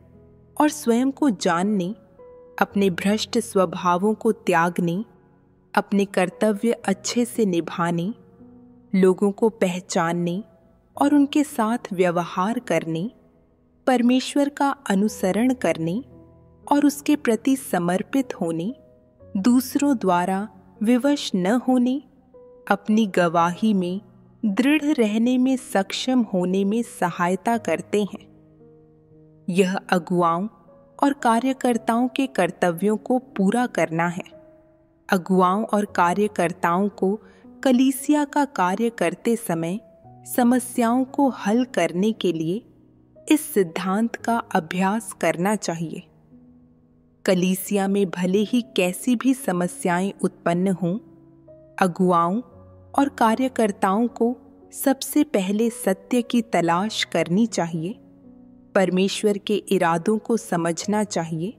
और स्वयं को जानने, अपने भ्रष्ट स्वभावों को त्यागने, अपने कर्तव्य अच्छे से निभाने, लोगों को पहचानने और उनके साथ व्यवहार करने, परमेश्वर का अनुसरण करने और उसके प्रति समर्पित होने, दूसरों द्वारा विवश न होने, अपनी गवाही में दृढ़ रहने में सक्षम होने में सहायता करते हैं। यह अगुवाओं और कार्यकर्ताओं के कर्तव्यों को पूरा करना है। अगुवाओं और कार्यकर्ताओं को कलीसिया का कार्य करते समय समस्याओं को हल करने के लिए इस सिद्धांत का अभ्यास करना चाहिए। कलीसिया में भले ही कैसी भी समस्याएं उत्पन्न हों, अगुवाओं और कार्यकर्ताओं को सबसे पहले सत्य की तलाश करनी चाहिए, परमेश्वर के इरादों को समझना चाहिए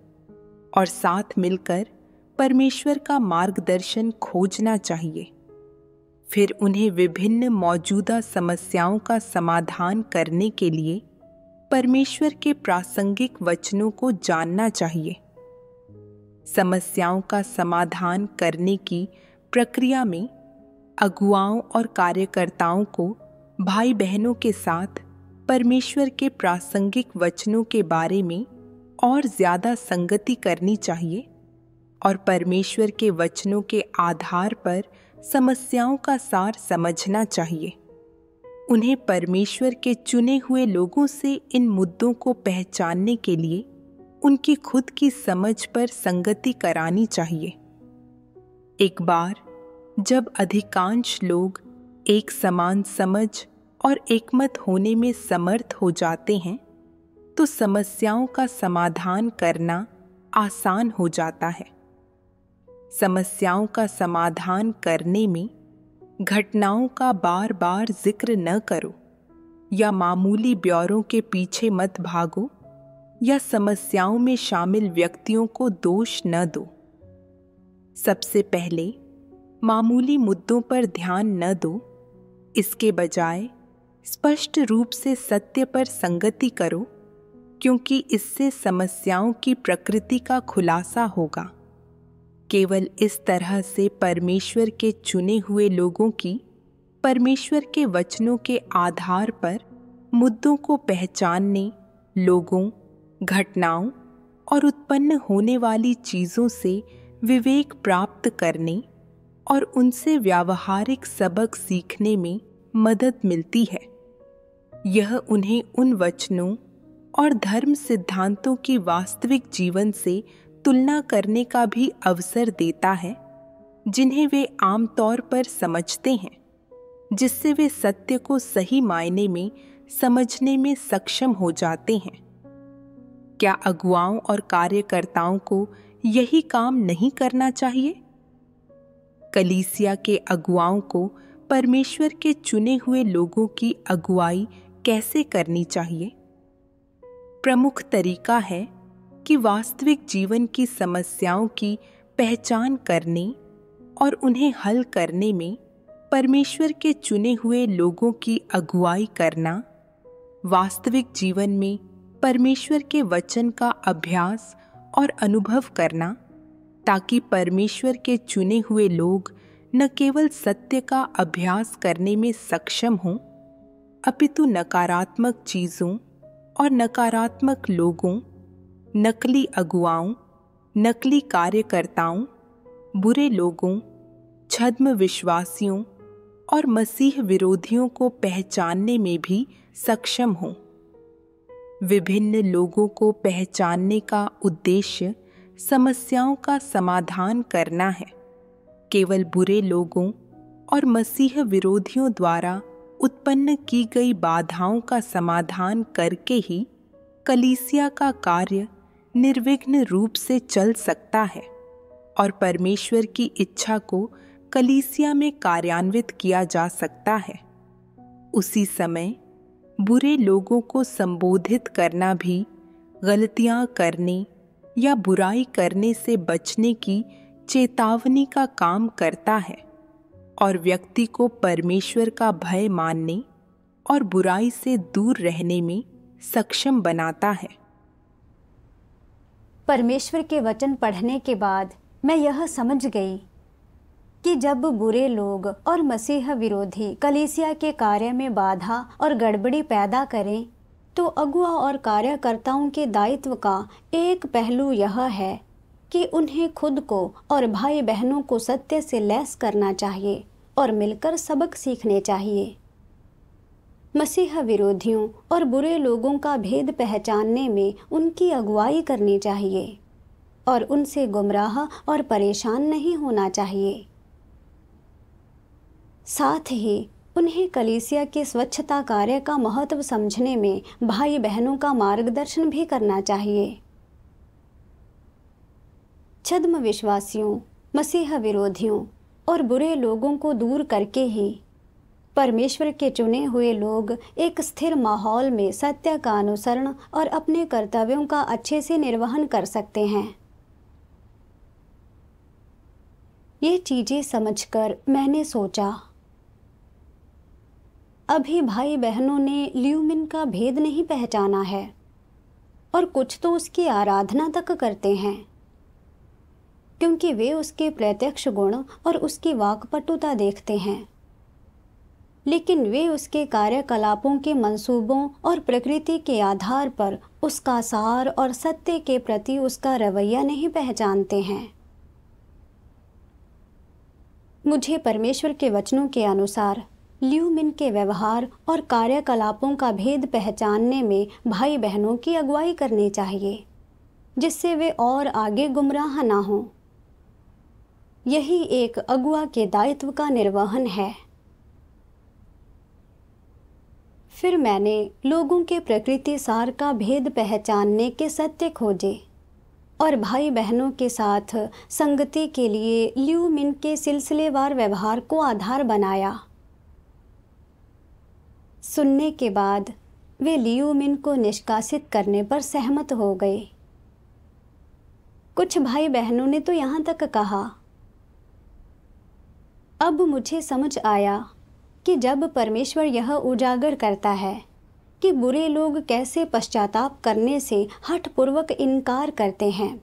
और साथ मिलकर परमेश्वर का मार्गदर्शन खोजना चाहिए। फिर उन्हें विभिन्न मौजूदा समस्याओं का समाधान करने के लिए परमेश्वर के प्रासंगिक वचनों को जानना चाहिए। समस्याओं का समाधान करने की प्रक्रिया में अगुवाओं और कार्यकर्ताओं को भाई बहनों के साथ परमेश्वर के प्रासंगिक वचनों के बारे में और ज़्यादा संगति करनी चाहिए और परमेश्वर के वचनों के आधार पर समस्याओं का सार समझना चाहिए। उन्हें परमेश्वर के चुने हुए लोगों से इन मुद्दों को पहचानने के लिए उनकी खुद की समझ पर संगति करानी चाहिए। एक बार जब अधिकांश लोग एक समान समझ और एकमत होने में समर्थ हो जाते हैं, तो समस्याओं का समाधान करना आसान हो जाता है। समस्याओं का समाधान करने में घटनाओं का बार बार जिक्र न करो या मामूली ब्यौरों के पीछे मत भागो या समस्याओं में शामिल व्यक्तियों को दोष न दो। सबसे पहले मामूली मुद्दों पर ध्यान न दो, इसके बजाय स्पष्ट रूप से सत्य पर संगति करो, क्योंकि इससे समस्याओं की प्रकृति का खुलासा होगा। केवल इस तरह से परमेश्वर के चुने हुए लोगों की परमेश्वर के वचनों के आधार पर मुद्दों को पहचानने, लोगों, घटनाओं और उत्पन्न होने वाली चीज़ों से विवेक प्राप्त करने और उनसे व्यावहारिक सबक सीखने में मदद मिलती है। यह उन्हें उन वचनों और धर्म सिद्धांतों की वास्तविक जीवन से तुलना करने का भी अवसर देता है, जिन्हें वे आमतौर पर समझते हैं, जिससे वे सत्य को सही मायने में समझने में सक्षम हो जाते हैं। क्या अगुवाओं और कार्यकर्ताओं को यही काम नहीं करना चाहिए? कलीसिया के अगुवाओं को परमेश्वर के चुने हुए लोगों की अगुवाई कैसे करनी चाहिए? प्रमुख तरीका है कि वास्तविक जीवन की समस्याओं की पहचान करने और उन्हें हल करने में परमेश्वर के चुने हुए लोगों की अगुवाई करना, वास्तविक जीवन में परमेश्वर के वचन का अभ्यास और अनुभव करना, ताकि परमेश्वर के चुने हुए लोग न केवल सत्य का अभ्यास करने में सक्षम हों, अपितु नकारात्मक चीज़ों और नकारात्मक लोगों, नकली अगुवाओं, नकली कार्यकर्ताओं, बुरे लोगों, छद्म विश्वासियों और मसीह विरोधियों को पहचानने में भी सक्षम हों। विभिन्न लोगों को पहचानने का उद्देश्य समस्याओं का समाधान करना है। केवल बुरे लोगों और मसीह विरोधियों द्वारा उत्पन्न की गई बाधाओं का समाधान करके ही कलीसिया का कार्य निर्विघ्न रूप से चल सकता है और परमेश्वर की इच्छा को कलीसिया में कार्यान्वित किया जा सकता है। उसी समय बुरे लोगों को संबोधित करना भी गलतियां करने या बुराई करने से बचने की चेतावनी का काम करता है और व्यक्ति को परमेश्वर का भय मानने और बुराई से दूर रहने में सक्षम बनाता है। परमेश्वर के वचन पढ़ने के बाद मैं यह समझ गई कि जब बुरे लोग और मसीह विरोधी कलीसिया के कार्य में बाधा और गड़बड़ी पैदा करें, तो अगुआ और कार्यकर्ताओं के दायित्व का एक पहलू यह है कि उन्हें खुद को और भाई बहनों को सत्य से लैस करना चाहिए और मिलकर सबक सीखने चाहिए। मसीह विरोधियों और बुरे लोगों का भेद पहचानने में उनकी अगुवाई करनी चाहिए और उनसे गुमराह और परेशान नहीं होना चाहिए। साथ ही उन्हें कलीसिया के स्वच्छता कार्य का महत्व समझने में भाई बहनों का मार्गदर्शन भी करना चाहिए। छद्म विश्वासियों, मसीह विरोधियों और बुरे लोगों को दूर करके ही परमेश्वर के चुने हुए लोग एक स्थिर माहौल में सत्य का अनुसरण और अपने कर्तव्यों का अच्छे से निर्वहन कर सकते हैं। ये चीजें समझकर मैंने सोचा, अभी भाई बहनों ने ल्यूमिन का भेद नहीं पहचाना है और कुछ तो उसकी आराधना तक करते हैं, क्योंकि वे उसके प्रत्यक्ष गुण और उसकी वाक्पटुता देखते हैं, लेकिन वे उसके कार्यकलापों के मंसूबों और प्रकृति के आधार पर उसका सार और सत्य के प्रति उसका रवैया नहीं पहचानते हैं। मुझे परमेश्वर के वचनों के अनुसार ल्यूमिन के व्यवहार और कार्यकलापों का भेद पहचानने में भाई बहनों की अगुवाई करनी चाहिए, जिससे वे और आगे गुमराह ना हों। यही एक अगुआ के दायित्व का निर्वहन है। फिर मैंने लोगों के प्रकृति सार का भेद पहचानने के सत्य खोजे और भाई बहनों के साथ संगति के लिए ल्यूमिन के सिलसिलेवार व्यवहार को आधार बनाया। सुनने के बाद वे ल्यूमिन को निष्कासित करने पर सहमत हो गए। कुछ भाई बहनों ने तो यहाँ तक कहा, अब मुझे समझ आया कि जब परमेश्वर यह उजागर करता है कि बुरे लोग कैसे पश्चाताप करने से हठपूर्वक इनकार करते हैं,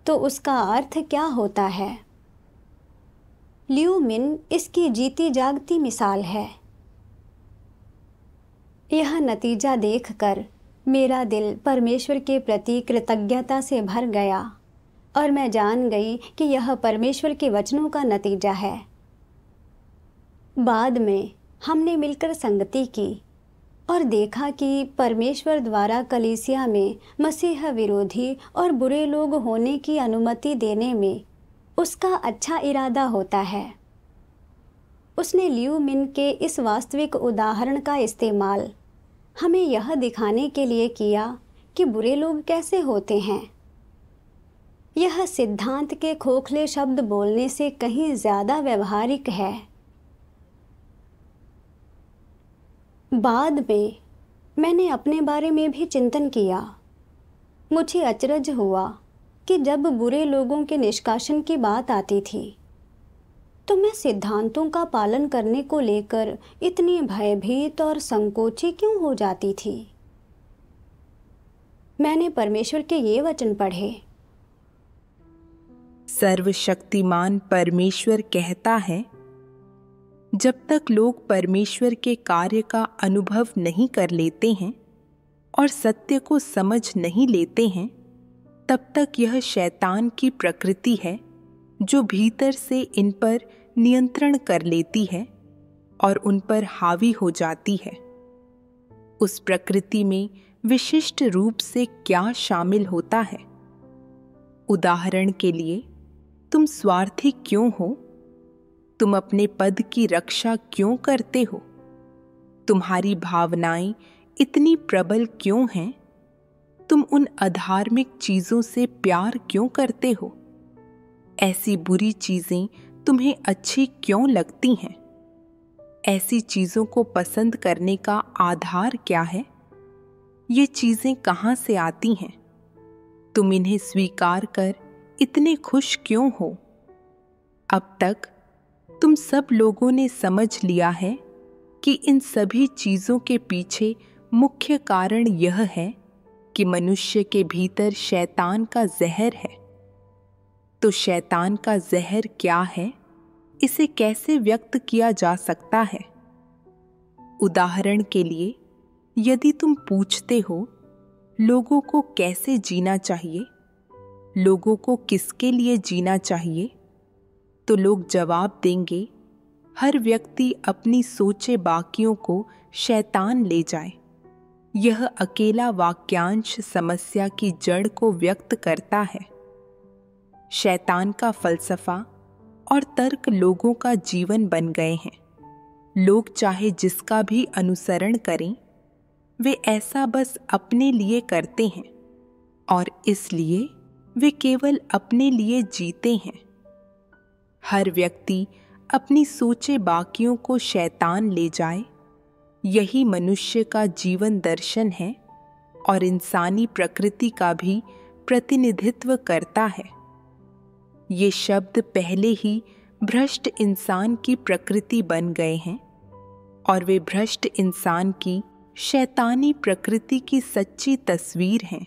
तो उसका अर्थ क्या होता है। ल्यूमिन इसकी जीती जागती मिसाल है। यह नतीजा देखकर मेरा दिल परमेश्वर के प्रति कृतज्ञता से भर गया और मैं जान गई कि यह परमेश्वर के वचनों का नतीजा है। बाद में हमने मिलकर संगति की और देखा कि परमेश्वर द्वारा कलीसिया में मसीह विरोधी और बुरे लोग होने की अनुमति देने में उसका अच्छा इरादा होता है। उसने ल्यूमिन के इस वास्तविक उदाहरण का इस्तेमाल हमें यह दिखाने के लिए किया कि बुरे लोग कैसे होते हैं। यह सिद्धांत के खोखले शब्द बोलने से कहीं ज़्यादा व्यवहारिक है। बाद में मैंने अपने बारे में भी चिंतन किया। मुझे अचरज हुआ कि जब बुरे लोगों के निष्कासन की बात आती थी, तो मैं सिद्धांतों का पालन करने को लेकर इतनी भयभीत और संकोची क्यों हो जाती थी। मैंने परमेश्वर के ये वचन पढ़े। सर्वशक्तिमान परमेश्वर कहता है, जब तक लोग परमेश्वर के कार्य का अनुभव नहीं कर लेते हैं और सत्य को समझ नहीं लेते हैं, तब तक यह शैतान की प्रकृति है जो भीतर से इन पर नियंत्रण कर लेती है और उन पर हावी हो जाती है। उस प्रकृति में विशिष्ट रूप से क्या शामिल होता है? उदाहरण के लिए, तुम स्वार्थी क्यों हो? तुम अपने पद की रक्षा क्यों करते हो? तुम्हारी भावनाएं इतनी प्रबल क्यों हैं? तुम उन अधार्मिक चीजों से प्यार क्यों करते हो? ऐसी बुरी चीजें तुम्हें अच्छी क्यों लगती हैं? ऐसी चीजों को पसंद करने का आधार क्या है? ये चीजें कहाँ से आती हैं? तुम इन्हें स्वीकार कर इतने खुश क्यों हो? अब तक तुम सब लोगों ने समझ लिया है कि इन सभी चीजों के पीछे मुख्य कारण यह है कि मनुष्य के भीतर शैतान का जहर है। तो शैतान का जहर क्या है, इसे कैसे व्यक्त किया जा सकता है? उदाहरण के लिए, यदि तुम पूछते हो लोगों को कैसे जीना चाहिए, लोगों को किसके लिए जीना चाहिए, तो लोग जवाब देंगे, हर व्यक्ति अपनी सोचे बाकियों को शैतान ले जाए। यह अकेला वाक्यांश समस्या की जड़ को व्यक्त करता है। शैतान का फलसफा और तर्क लोगों का जीवन बन गए हैं। लोग चाहे जिसका भी अनुसरण करें, वे ऐसा बस अपने लिए करते हैं और इसलिए वे केवल अपने लिए जीते हैं। हर व्यक्ति अपनी सोचे बाकियों को शैतान ले जाए, यही मनुष्य का जीवन दर्शन है और इंसानी प्रकृति का भी प्रतिनिधित्व करता है। ये शब्द पहले ही भ्रष्ट इंसान की प्रकृति बन गए हैं और वे भ्रष्ट इंसान की शैतानी प्रकृति की सच्ची तस्वीर हैं।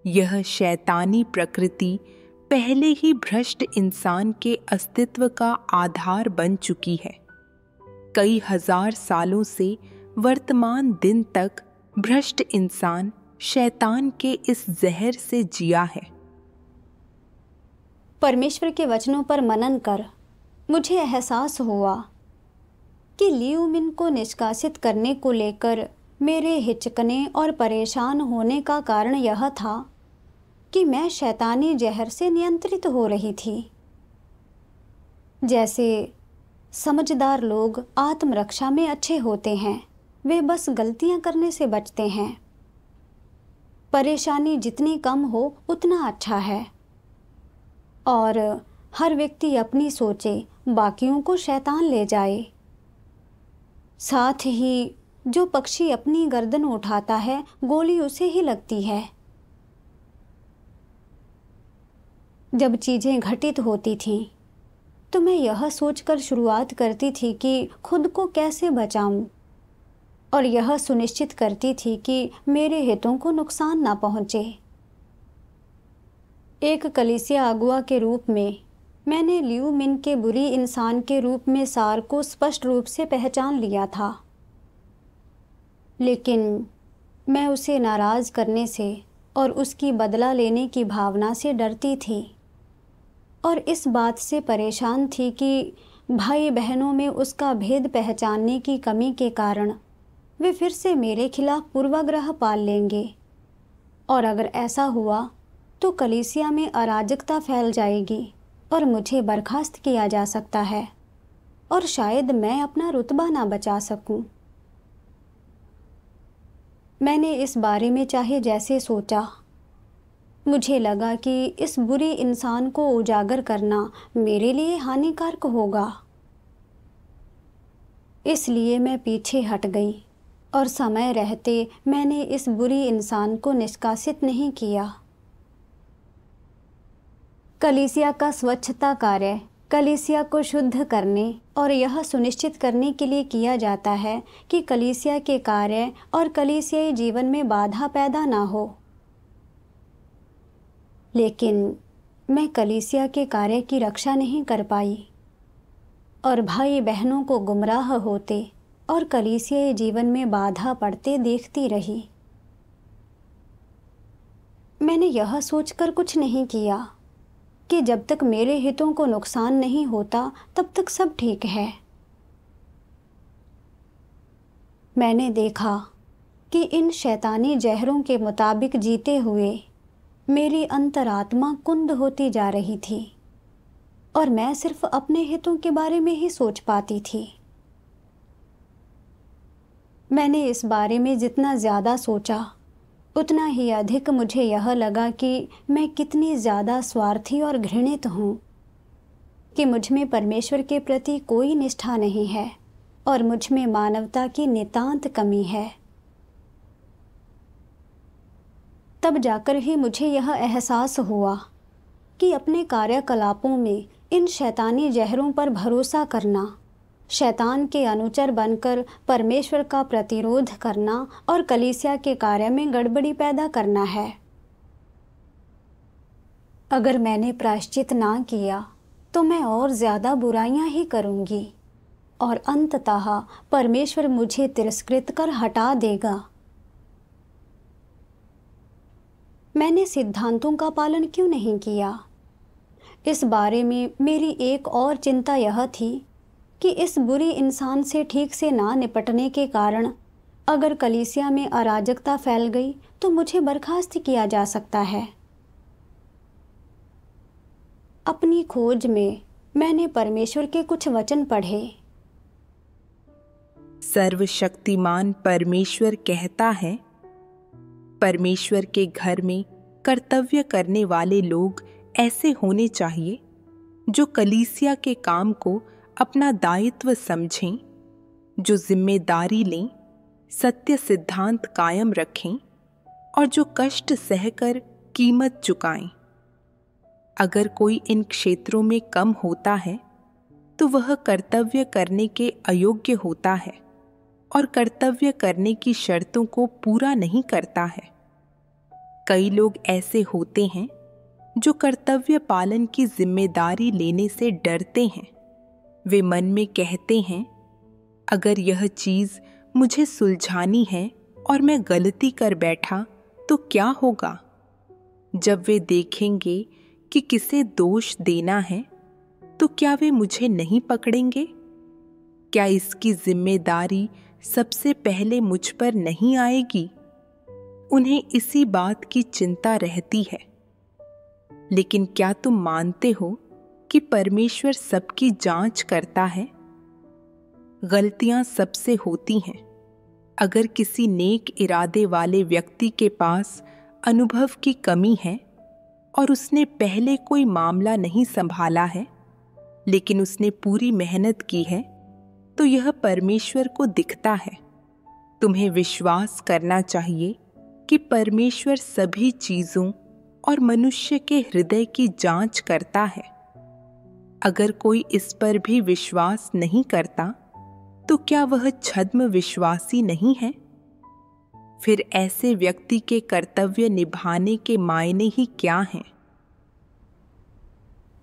यह शैतानी प्रकृति पहले ही भ्रष्ट इंसान के अस्तित्व का आधार बन चुकी है। कई हजार सालों से वर्तमान दिन तक भ्रष्ट इंसान शैतान के इस जहर से जिया है। परमेश्वर के वचनों पर मनन कर मुझे एहसास हुआ कि ल्यूमिन को निष्कासित करने को लेकर मेरे हिचकने और परेशान होने का कारण यह था कि मैं शैतानी जहर से नियंत्रित हो रही थी। जैसे समझदार लोग आत्मरक्षा में अच्छे होते हैं, वे बस गलतियां करने से बचते हैं। परेशानी जितनी कम हो उतना अच्छा है और हर व्यक्ति अपनी सोचे बाकियों को शैतान ले जाए। साथ ही जो पक्षी अपनी गर्दन उठाता है, गोली उसे ही लगती है। जब चीज़ें घटित होती थीं तो मैं यह सोचकर शुरुआत करती थी कि खुद को कैसे बचाऊं और यह सुनिश्चित करती थी कि मेरे हितों को नुकसान ना पहुंचे। एक कलीसिया अगुआ के रूप में मैंने ल्यूमिन के बुरी इंसान के रूप में सार को स्पष्ट रूप से पहचान लिया था, लेकिन मैं उसे नाराज़ करने से और उसकी बदला लेने की भावना से डरती थी और इस बात से परेशान थी कि भाई बहनों में उसका भेद पहचानने की कमी के कारण वे फिर से मेरे खिलाफ पूर्वाग्रह पाल लेंगे और अगर ऐसा हुआ तो कलीसिया में अराजकता फैल जाएगी और मुझे बर्खास्त किया जा सकता है और शायद मैं अपना रुतबा ना बचा सकूं। मैंने इस बारे में चाहे जैसे सोचा, मुझे लगा कि इस बुरी इंसान को उजागर करना मेरे लिए हानिकारक होगा। इसलिए मैं पीछे हट गई और समय रहते मैंने इस बुरी इंसान को निष्कासित नहीं किया। कलीसिया का स्वच्छता कार्य कलीसिया को शुद्ध करने और यह सुनिश्चित करने के लिए किया जाता है कि कलीसिया के कार्य और कलीसियाई जीवन में बाधा पैदा ना हो। लेकिन मैं कलीसिया के कार्य की रक्षा नहीं कर पाई और भाई बहनों को गुमराह होते और कलीसियाई जीवन में बाधा पड़ते देखती रही। मैंने यह सोचकर कुछ नहीं किया कि जब तक मेरे हितों को नुकसान नहीं होता तब तक सब ठीक है। मैंने देखा कि इन शैतानी जहरों के मुताबिक जीते हुए मेरी अंतरात्मा कुंद होती जा रही थी और मैं सिर्फ अपने हितों के बारे में ही सोच पाती थी। मैंने इस बारे में जितना ज़्यादा सोचा उतना ही अधिक मुझे यह लगा कि मैं कितनी ज़्यादा स्वार्थी और घृणित हूँ, कि मुझ में परमेश्वर के प्रति कोई निष्ठा नहीं है और मुझ में मानवता की नितांत कमी है। तब जाकर ही मुझे यह एहसास हुआ कि अपने कार्यकलापों में इन शैतानी जहरों पर भरोसा करना, शैतान के अनुचर बनकर परमेश्वर का प्रतिरोध करना और कलीसिया के कार्य में गड़बड़ी पैदा करना है। अगर मैंने प्रायश्चित ना किया तो मैं और ज़्यादा बुराइयां ही करूंगी और अंततः परमेश्वर मुझे तिरस्कृत कर हटा देगा। मैंने सिद्धांतों का पालन क्यों नहीं किया? इस बारे में मेरी एक और चिंता यह थी कि इस बुरी इंसान से ठीक से ना निपटने के कारण अगर कलीसिया में अराजकता फैल गई तो मुझे बर्खास्त किया जा सकता है। अपनी खोज में मैंने परमेश्वर के कुछ वचन पढ़े। सर्वशक्तिमान परमेश्वर कहता है, परमेश्वर के घर में कर्तव्य करने वाले लोग ऐसे होने चाहिए जो कलीसिया के काम को अपना दायित्व समझें, जो जिम्मेदारी लें, सत्य सिद्धांत कायम रखें और जो कष्ट सहकर कीमत चुकाएं। अगर कोई इन क्षेत्रों में कम होता है तो वह कर्तव्य करने के अयोग्य होता है और कर्तव्य करने की शर्तों को पूरा नहीं करता है। कई लोग ऐसे होते हैं जो कर्तव्य पालन की जिम्मेदारी लेने से डरते हैं। वे मन में कहते हैं, अगर यह चीज़ मुझे सुलझानी है और मैं गलती कर बैठा तो क्या होगा? जब वे देखेंगे कि किसे दोष देना है तो क्या वे मुझे नहीं पकड़ेंगे? क्या इसकी जिम्मेदारी सबसे पहले मुझ पर नहीं आएगी? उन्हें इसी बात की चिंता रहती है। लेकिन क्या तुम मानते हो कि परमेश्वर सबकी जांच करता है? गलतियां सबसे होती हैं। अगर किसी नेक इरादे वाले व्यक्ति के पास अनुभव की कमी है और उसने पहले कोई मामला नहीं संभाला है, लेकिन उसने पूरी मेहनत की है, तो यह परमेश्वर को दिखता है। तुम्हें विश्वास करना चाहिए कि परमेश्वर सभी चीज़ों और मनुष्य के हृदय की जांच करता है। अगर कोई इस पर भी विश्वास नहीं करता, तो क्या वह छद्म विश्वासी नहीं है? फिर ऐसे व्यक्ति के कर्तव्य निभाने के मायने ही क्या हैं?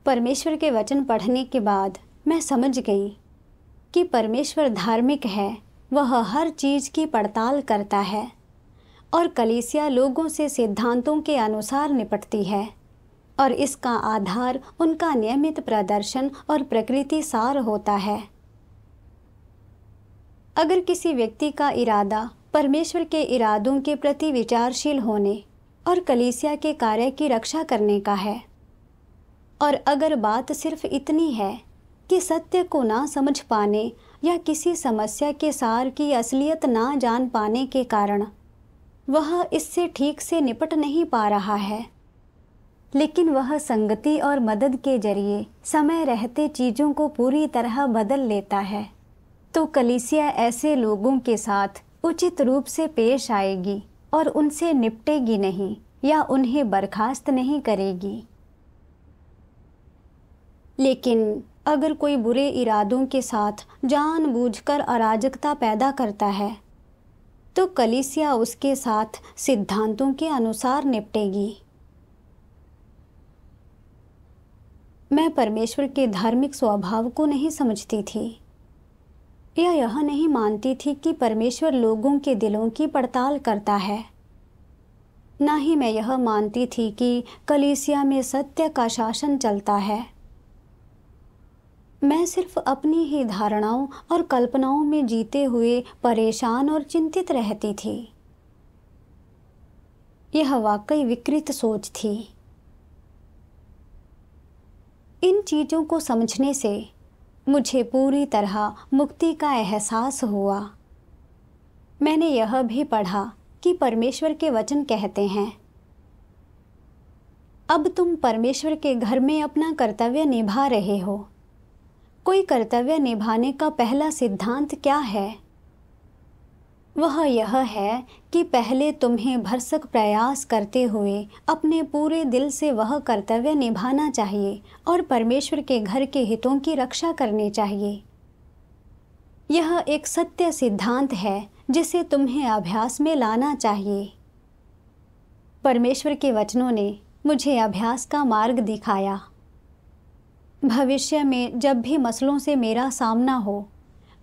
परमेश्वर के वचन पढ़ने के बाद मैं समझ गई कि परमेश्वर धार्मिक है। वह हर चीज़ की पड़ताल करता है और कलीसिया लोगों से सिद्धांतों के अनुसार निपटती है और इसका आधार उनका नियमित प्रदर्शन और प्रकृति सार होता है। अगर किसी व्यक्ति का इरादा परमेश्वर के इरादों के प्रति विचारशील होने और कलीसिया के कार्य की रक्षा करने का है, और अगर बात सिर्फ इतनी है कि सत्य को ना समझ पाने या किसी समस्या के सार की असलियत ना जान पाने के कारण वह इससे ठीक से निपट नहीं पा रहा है, लेकिन वह संगति और मदद के जरिए समय रहते चीज़ों को पूरी तरह बदल लेता है, तो कलीसिया ऐसे लोगों के साथ उचित रूप से पेश आएगी और उनसे निपटेगी नहीं या उन्हें बर्खास्त नहीं करेगी। लेकिन अगर कोई बुरे इरादों के साथ जानबूझकर अराजकता पैदा करता है, तो कलीसिया उसके साथ सिद्धांतों के अनुसार निपटेगी। मैं परमेश्वर के धार्मिक स्वभाव को नहीं समझती थी या यह नहीं मानती थी कि परमेश्वर लोगों के दिलों की पड़ताल करता है। ना ही मैं यह मानती थी कि कलीसिया में सत्य का शासन चलता है। मैं सिर्फ अपनी ही धारणाओं और कल्पनाओं में जीते हुए परेशान और चिंतित रहती थी। यह वाकई विकृत सोच थी। इन चीज़ों को समझने से मुझे पूरी तरह मुक्ति का एहसास हुआ। मैंने यह भी पढ़ा कि परमेश्वर के वचन कहते हैं, अब तुम परमेश्वर के घर में अपना कर्तव्य निभा रहे हो। कोई कर्तव्य निभाने का पहला सिद्धांत क्या है? वह यह है कि पहले तुम्हें भरसक प्रयास करते हुए अपने पूरे दिल से वह कर्तव्य निभाना चाहिए और परमेश्वर के घर के हितों की रक्षा करनी चाहिए। यह एक सत्य सिद्धांत है जिसे तुम्हें अभ्यास में लाना चाहिए। परमेश्वर के वचनों ने मुझे अभ्यास का मार्ग दिखाया। भविष्य में जब भी मसलों से मेरा सामना हो,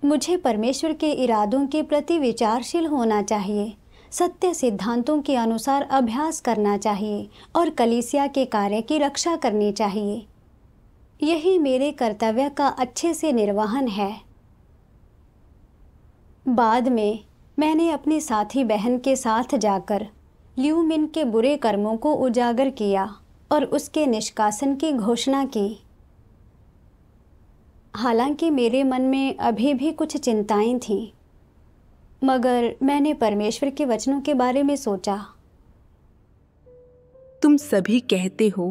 मुझे परमेश्वर के इरादों के प्रति विचारशील होना चाहिए, सत्य सिद्धांतों के अनुसार अभ्यास करना चाहिए और कलीसिया के कार्य की रक्षा करनी चाहिए। यही मेरे कर्तव्य का अच्छे से निर्वहन है। बाद में मैंने अपनी साथी बहन के साथ जाकर ल्यू मिन के बुरे कर्मों को उजागर किया और उसके निष्कासन की घोषणा की। हालांकि मेरे मन में अभी भी कुछ चिंताएं थीं, मगर मैंने परमेश्वर के वचनों के बारे में सोचा। तुम सभी कहते हो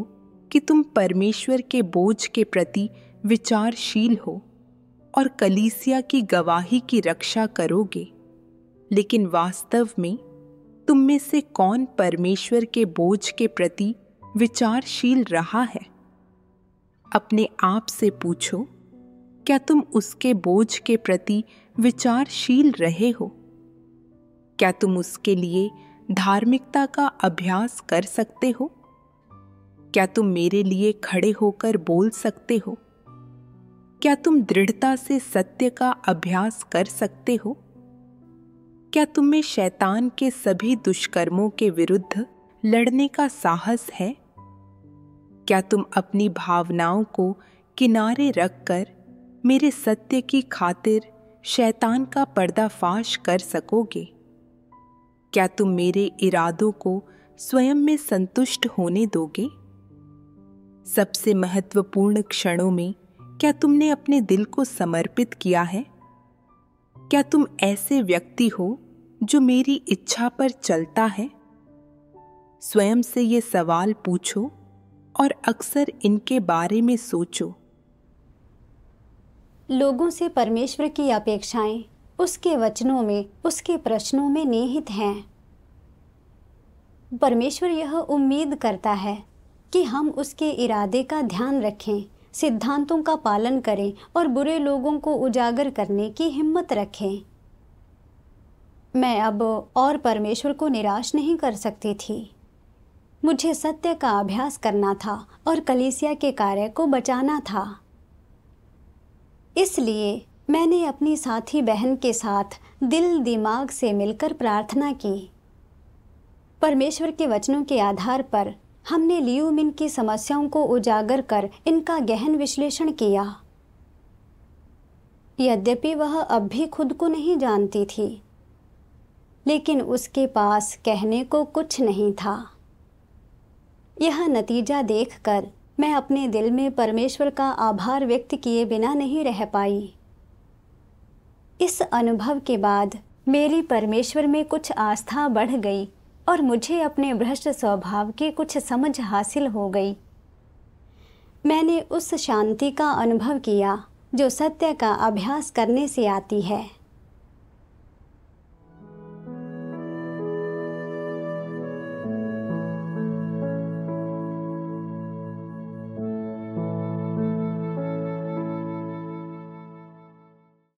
कि तुम परमेश्वर के बोझ के प्रति विचारशील हो और कलीसिया की गवाही की रक्षा करोगे, लेकिन वास्तव में तुम में से कौन परमेश्वर के बोझ के प्रति विचारशील रहा है? अपने आप से पूछो, क्या तुम उसके बोझ के प्रति विचारशील रहे हो? क्या तुम उसके लिए धार्मिकता का अभ्यास कर सकते हो? क्या तुम मेरे लिए खड़े होकर बोल सकते हो? क्या तुम दृढ़ता से सत्य का अभ्यास कर सकते हो? क्या तुम में शैतान के सभी दुष्कर्मों के विरुद्ध लड़ने का साहस है? क्या तुम अपनी भावनाओं को किनारे रखकर मेरे सत्य की खातिर शैतान का पर्दाफाश कर सकोगे? क्या तुम मेरे इरादों को स्वयं में संतुष्ट होने दोगे? सबसे महत्वपूर्ण क्षणों में क्या तुमने अपने दिल को समर्पित किया है? क्या तुम ऐसे व्यक्ति हो जो मेरी इच्छा पर चलता है? स्वयं से ये सवाल पूछो और अक्सर इनके बारे में सोचो। लोगों से परमेश्वर की अपेक्षाएं उसके वचनों में, उसके प्रश्नों में निहित हैं। परमेश्वर यह उम्मीद करता है कि हम उसके इरादे का ध्यान रखें, सिद्धांतों का पालन करें और बुरे लोगों को उजागर करने की हिम्मत रखें। मैं अब और परमेश्वर को निराश नहीं कर सकती थी। मुझे सत्य का अभ्यास करना था और कलीसिया के कार्य को बचाना था। इसलिए मैंने अपनी साथी बहन के साथ दिल दिमाग से मिलकर प्रार्थना की। परमेश्वर के वचनों के आधार पर हमने लियू मिन की समस्याओं को उजागर कर इनका गहन विश्लेषण किया। यद्यपि वह अब भी खुद को नहीं जानती थी, लेकिन उसके पास कहने को कुछ नहीं था। यह नतीजा देखकर मैं अपने दिल में परमेश्वर का आभार व्यक्त किए बिना नहीं रह पाई। इस अनुभव के बाद मेरी परमेश्वर में कुछ आस्था बढ़ गई और मुझे अपने भ्रष्ट स्वभाव की कुछ समझ हासिल हो गई। मैंने उस शांति का अनुभव किया जो सत्य का अभ्यास करने से आती है।